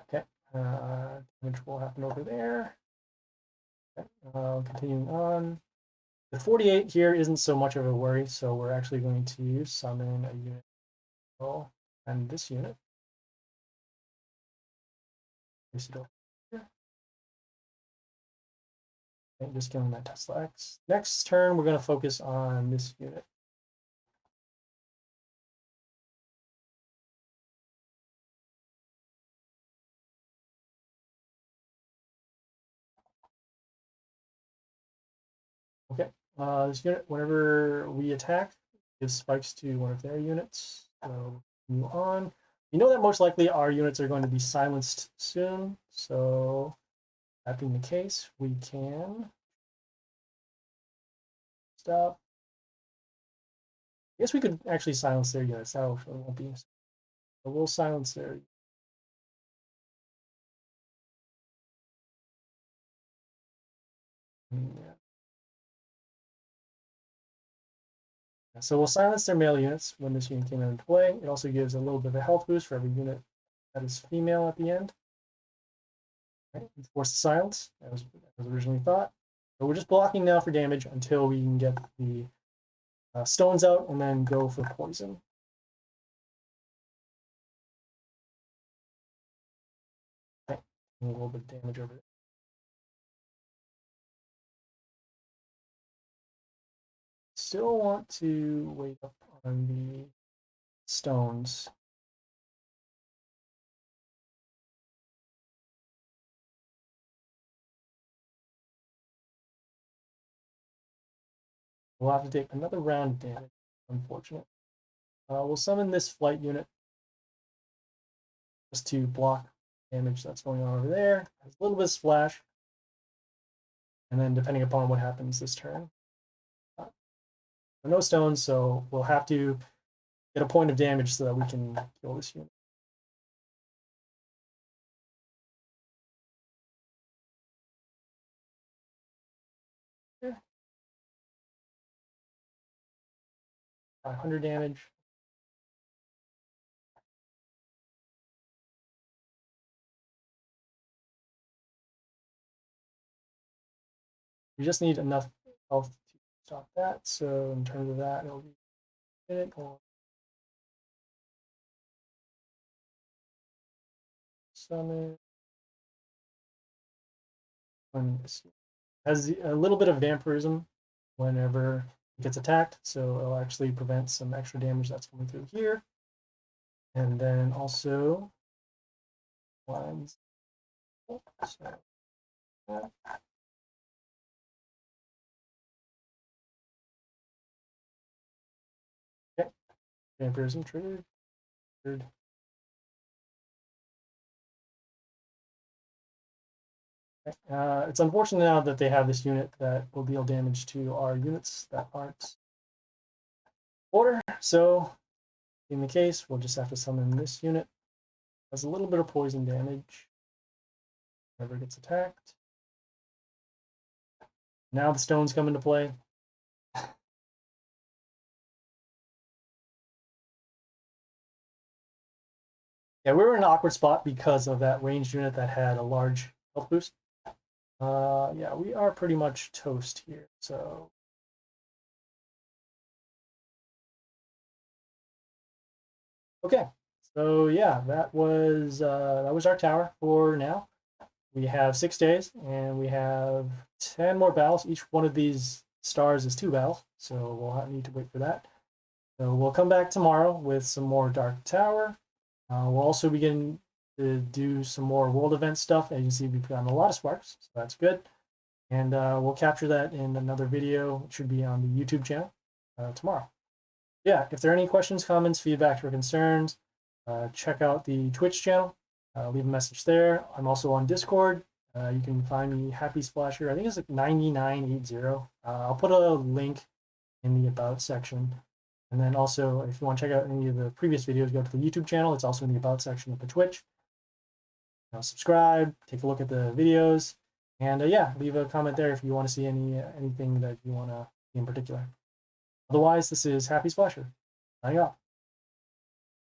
Okay, damage will happen over there. Okay. Continuing on. The 48 here isn't so much of a worry, so we're actually going to summon a unit. And this unit. Place it over here. Okay, just killing that Tesla X. Next turn, we're going to focus on this unit. This unit, whenever we attack, gives spikes to one of their units. So move on. You know that most likely our units are going to be silenced soon. So that being the case, we can stop. I guess we could actually silence their units. That won't be. But we'll silence their. Yeah. So we'll silence their male units when this unit came into play. It also gives a little bit of a health boost for every unit that is female at the end. Right? Force the silence, as originally thought. So we're just blocking now for damage until we can get the stones out and then go for poison. Okay. A little bit of damage over there. Still want to wait up on the stones. We'll have to take another round of damage, unfortunately. We'll summon this flight unit just to block damage that's going on over there. There's a little bit of splash. And then depending upon what happens this turn. No stones, so we'll have to get a point of damage so that we can kill this unit. Yeah. 500 damage. We just need enough health to stop that. So in terms of that, it'll be a minute or summon. Has a little bit of vampirism whenever it gets attacked, so it'll actually prevent some extra damage that's coming through here. And then also lines. So, okay, vampirism triggered. It's unfortunate now that they have this unit that will deal damage to our units that aren't order. So in the case, we'll just have to summon this unit. Has a little bit of poison damage whenever it gets attacked. Now the stones come into play. Yeah, we were in an awkward spot because of that ranged unit that had a large health boost. Yeah, we are pretty much toast here. So okay, so yeah, that was our tower for now. We have 6 days, and we have 10 more battles. Each one of these stars is 2 battles, so we'll need to wait for that. So we'll come back tomorrow with some more Dark Tower. We'll also begin to do some more world event stuff. As you can see, we've gotten a lot of sparks, so that's good. And we'll capture that in another video. It should be on the YouTube channel tomorrow. Yeah, if there are any questions, comments, feedback, or concerns, check out the Twitch channel. Leave a message there. I'm also on Discord. You can find me Happy Splasher. I think it's like 9980. I'll put a link in the About section. And then also, if you want to check out any of the previous videos, go to the YouTube channel. It's also in the About section of the Twitch. Subscribe, take a look at the videos, and yeah, leave a comment there if you want to see anything that you want to see in particular. Otherwise, this is Happy Splasher. Signing off.